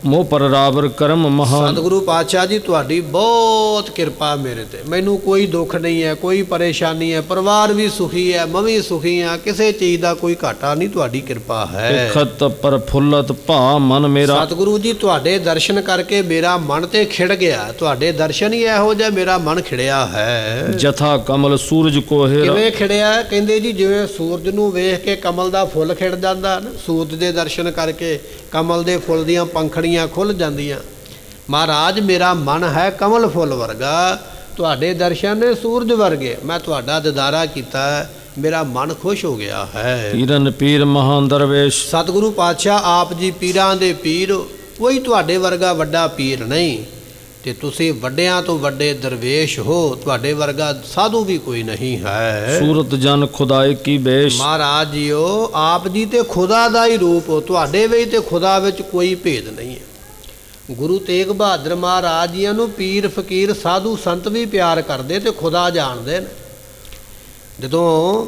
ਮੋਹ ਪਰਰਾਵਰ ਕਰਮ ਮਹਾਨ। ਸਤਿਗੁਰੂ ਪਾਤਸ਼ਾਹ ਜੀ ਤੁਹਾਡੀ ਬਹੁਤ ਕਿਰਪਾ ਮੇਰੇ ਤੇ, ਮੈਨੂੰ ਕੋਈ ਦੁੱਖ ਨਹੀਂ ਹੈ, ਕੋਈ ਪਰੇਸ਼ਾਨੀ ਹੈ, ਪਰਿਵਾਰ ਵੀ ਸੁਖੀ ਹੈ, ਮੈਂ ਵੀ ਸੁਖੀ ਹਾਂ, ਕਿਸੇ ਚੀਜ਼ ਦਾ ਕੋਈ ਘਾਟਾ ਨਹੀਂ, ਤੁਹਾਡੀ ਕਿਰਪਾ ਹੈ। ਖਤ ਪ੍ਰਫੁੱਲਤ ਭਾ ਮਨ ਮੇਰਾ। ਸਤਿਗੁਰੂ ਜੀ ਤੁਹਾਡੇ ਦਰਸ਼ਨ ਕਰਕੇ ਮੇਰਾ ਮਨ ਤੇ ਖਿੜ ਗਿਆ, ਤੁਹਾਡੇ ਦਰਸ਼ਨ ਹੀ ਇਹੋ ਜਿਹਾ ਮੇਰਾ ਮਨ ਖਿੜਿਆ ਹੈ। ਜਥਾ ਕਮਲ ਸੂਰਜ ਕੋ ਹੇਰਾ। ਕਿਵੇਂ ਖਿੜਿਆ? ਕਹਿੰਦੇ ਜੀ ਜਿਵੇਂ ਸੂਰਜ ਨੂੰ ਵੇਖ ਕੇ ਕਮਲ ਦਾ ਫੁੱਲ ਖਿੜ ਜਾਂਦਾ ਨਾ, ਸੂਰਜ ਦੇ ਦਰਸ਼ਨ ਕਰਕੇ ਕਮਲ ਦੇ ਫੁੱਲ ਦੀਆਂ ਪੰਖੜੀਆਂ ਖੁੱਲ ਜਾਂਦੀਆਂ। ਮਹਾਰਾਜ ਮੇਰਾ ਮਨ ਹੈ ਕਮਲ ਫੁੱਲ ਵਰਗਾ, ਤੁਹਾਡੇ ਦਰਸ਼ਨ ਨੇ ਸੂਰਜ ਵਰਗੇ, ਮੈਂ ਤੁਹਾਡਾ ਦਿਦਾਰਾ ਕੀਤਾ, ਮੇਰਾ ਮਨ ਖੁਸ਼ ਹੋ ਗਿਆ ਹੈ। ਪੀਰਨ ਪੀਰ ਮਹਾਨ ਦਰਵੇਸ਼। ਸਤਿਗੁਰੂ ਪਾਤਸ਼ਾਹ ਆਪ ਜੀ ਪੀਰਾਂ ਦੇ ਪੀਰ, ਕੋਈ ਤੁਹਾਡੇ ਵਰਗਾ ਵੱਡਾ ਪੀਰ ਨਹੀਂ, ਤੇ ਤੁਸੀਂ ਵੱਡਿਆਂ ਤੋਂ ਵੱਡੇ ਦਰਵੇਸ਼ ਹੋ, ਤੁਹਾਡੇ ਵਰਗਾ ਸਾਧੂ ਵੀ ਕੋਈ ਨਹੀਂ ਹੈ। ਸੂਰਤ ਜਨ ਖੁਦਾਈ ਕੀ ਬੇਸ਼। ਮਹਾਰਾਜ ਜੀਓ ਆਪ ਜੀ ਤੇ ਖੁਦਾ ਦਾ ਹੀ ਰੂਪ ਹੋ, ਤੁਹਾਡੇ ਵਿੱਚ ਤੇ ਖੁਦਾ ਵਿੱਚ ਕੋਈ ਭੇਦ ਨਹੀਂ ਹੈ। ਗੁਰੂ ਤੇਗ ਬਹਾਦਰ ਮਹਾਰਾਜ ਜੀਆਂ ਨੂੰ ਪੀਰ ਫਕੀਰ ਸਾਧੂ ਸੰਤ ਵੀ ਪਿਆਰ ਕਰਦੇ ਤੇ ਖੁਦਾ ਜਾਣਦੇ ਨੇ। ਜਦੋਂ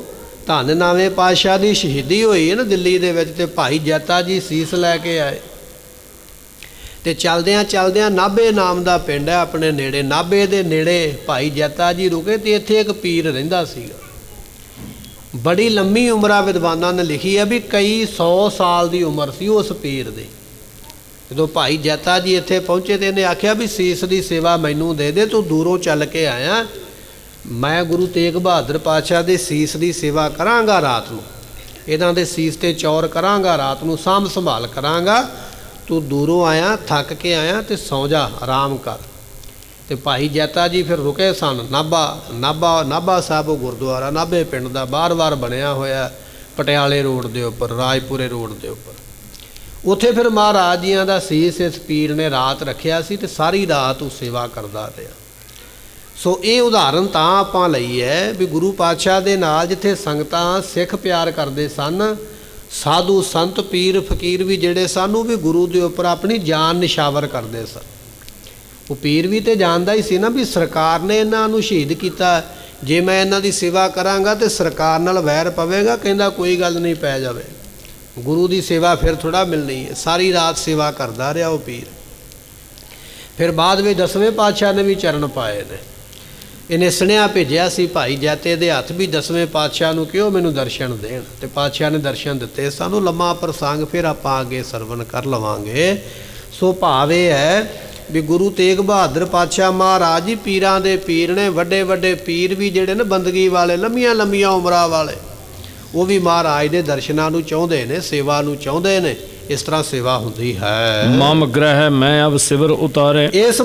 ਧੰਨ ਨਾਵੇਂ ਪਾਤਸ਼ਾਹ ਦੀ ਸ਼ਹੀਦੀ ਹੋਈ ਹੈ ਨਾ ਦਿੱਲੀ ਦੇ ਵਿੱਚ, ਤੇ ਭਾਈ ਜੈਤਾ ਜੀ ਸੀਸ ਲੈ ਕੇ ਆਏ, ਤੇ ਚਲਦਿਆਂ ਚਲਦਿਆਂ ਨਾਭੇ ਨਾਮ ਦਾ ਪਿੰਡ ਹੈ ਆਪਣੇ ਨੇੜੇ, ਨਾਭੇ ਦੇ ਨੇੜੇ ਭਾਈ ਜੈਤਾ ਜੀ ਰੁਕੇ, ਤੇ ਇੱਥੇ ਇੱਕ ਪੀਰ ਰਹਿੰਦਾ ਸੀਗਾ। ਬੜੀ ਲੰਮੀ ਉਮਰਾਂ ਵਿਦਵਾਨਾਂ ਨੇ ਲਿਖੀ ਹੈ ਵੀ ਕਈ 100 ਸਾਲ ਦੀ ਉਮਰ ਸੀ ਉਸ ਪੀਰ ਦੀ। ਜਦੋਂ ਭਾਈ ਜੈਤਾ ਜੀ ਇੱਥੇ ਪਹੁੰਚੇ ਤੇ ਇਹਨੇ ਆਖਿਆ ਵੀ ਸੀਸ ਦੀ ਸੇਵਾ ਮੈਨੂੰ ਦੇ ਦੇ, ਤੂੰ ਦੂਰੋਂ ਚੱਲ ਕੇ ਆਇਆ, ਮੈਂ ਗੁਰੂ ਤੇਗ ਬਹਾਦਰ ਪਾਤਸ਼ਾਹ ਦੇ ਸੀਸ ਦੀ ਸੇਵਾ ਕਰਾਂਗਾ, ਰਾਤ ਨੂੰ ਇਹਨਾਂ ਦੇ ਸੀਸ ਤੇ ਚੌਰ ਕਰਾਂਗਾ, ਰਾਤ ਨੂੰ ਸਾਂਭ ਸੰਭਾਲ ਕਰਾਂਗਾ, ਤੂੰ ਦੂਰੋਂ ਆਇਆ, ਥੱਕ ਕੇ ਆਇਆ, ਤੇ ਸੌਂ ਜਾ, ਆਰਾਮ ਕਰ। ਤੇ ਭਾਈ ਜੈਤਾ ਜੀ ਫਿਰ ਰੁਕੇ ਸਨ ਨਾਭਾ ਸਾਹਿਬ, ਉਹ ਗੁਰਦੁਆਰਾ ਨਾਭੇ ਪਿੰਡ ਦਾ ਬਾਰ-ਬਾਰ ਬਣਿਆ ਹੋਇਆ ਪਟਿਆਲੇ ਰੋਡ ਦੇ ਉੱਪਰ, ਰਾਜਪੁਰੇ ਰੋਡ ਦੇ ਉੱਪਰ। ਉੱਥੇ ਫਿਰ ਮਹਾਰਾਜ ਜੀਆਂ ਦਾ ਸੀਸ ਇਸ ਪੀਰ ਨੇ ਰਾਤ ਰੱਖਿਆ ਸੀ, ਤੇ ਸਾਰੀ ਰਾਤ ਉਹ ਸੇਵਾ ਕਰਦਾ ਰਿਹਾ। ਸੋ ਇਹ ਉਦਾਹਰਨ ਤਾਂ ਆਪਾਂ ਲਈ ਹੈ ਵੀ ਗੁਰੂ ਪਾਤਸ਼ਾਹ ਦੇ ਨਾਲ ਜਿੱਥੇ ਸੰਗਤਾਂ ਸਿੱਖ ਪਿਆਰ ਕਰਦੇ ਸਨ, ਸਾਧੂ ਸੰਤ ਪੀਰ ਫਕੀਰ ਵੀ ਜਿਹੜੇ ਸਨ ਉਹ ਵੀ ਗੁਰੂ ਦੇ ਉੱਪਰ ਆਪਣੀ ਜਾਨ ਨਿਸ਼ਾਵਰ ਕਰਦੇ ਸਨ। ਉਹ ਪੀਰ ਵੀ ਤੇ ਜਾਣਦਾ ਹੀ ਸੀ ਨਾ ਵੀ ਸਰਕਾਰ ਨੇ ਇਹਨਾਂ ਨੂੰ ਸ਼ਹੀਦ ਕੀਤਾ, ਜੇ ਮੈਂ ਇਹਨਾਂ ਦੀ ਸੇਵਾ ਕਰਾਂਗਾ ਤੇ ਸਰਕਾਰ ਨਾਲ ਵੈਰ ਪਵੇਗਾ, ਕਹਿੰਦਾ ਕੋਈ ਗੱਲ ਨਹੀਂ, ਪੈ ਜਾਵੇ, ਗੁਰੂ ਦੀ ਸੇਵਾ ਫਿਰ ਥੋੜ੍ਹਾ ਮਿਲਣੀ ਹੈ। ਸਾਰੀ ਰਾਤ ਸੇਵਾ ਕਰਦਾ ਰਿਹਾ ਉਹ ਪੀਰ। ਫਿਰ ਬਾਅਦ ਵਿੱਚ 10ਵੇਂ ਪਾਤਸ਼ਾਹ ਨੇ ਵੀ ਚਰਨ ਪਾਏ ਨੇ। ਇਹਨੇ ਸੁਨੇਹਾ ਭੇਜਿਆ ਸੀ ਭਾਈ ਜੈਤੇ ਦੇ ਹੱਥ ਵੀ 10ਵੇਂ ਪਾਤਸ਼ਾਹ ਨੂੰ ਕਿਉਂ ਮੈਨੂੰ ਦਰਸ਼ਨ ਦੇਣ, ਤੇ ਪਾਤਸ਼ਾਹ ਨੇ ਦਰਸ਼ਨ ਦਿੱਤੇ। ਸਾਨੂੰ ਲੰਮਾ ਪ੍ਰਸੰਗ ਫਿਰ ਆਪਾਂ ਅੱਗੇ ਸਰਵਣ ਕਰ ਲਵਾਂਗੇ। ਸੋ ਭਾਵ ਇਹ ਹੈ ਵੀ ਗੁਰੂ ਤੇਗ ਬਹਾਦਰ ਪਾਤਸ਼ਾਹ ਮਹਾਰਾਜ ਜੀ ਪੀਰਾਂ ਦੇ ਪੀਰ ਨੇ। ਵੱਡੇ ਵੱਡੇ ਪੀਰ ਵੀ ਜਿਹੜੇ ਨੇ ਬੰਦਗੀ ਵਾਲੇ, ਲੰਮੀਆਂ ਲੰਮੀਆਂ ਉਮਰਾਂ ਵਾਲੇ, ਉਹ ਵੀ ਮਹਾਰਾਜ ਦੇ ਦਰਸ਼ਨਾਂ ਨੂੰ ਚਾਹੁੰਦੇ ਨੇ, ਸੇਵਾ ਨੂੰ ਚਾਹੁੰਦੇ ਨੇ। ਇਸ ਤਰ੍ਹਾਂ ਸੇਵਾ ਹੁੰਦੀ ਹੈ। ਮਮ ਗ੍ਰਹਿ ਮੈਂ ਅਬ ਸਿਵਰ ਉਤਾਰੇ। ਇਸ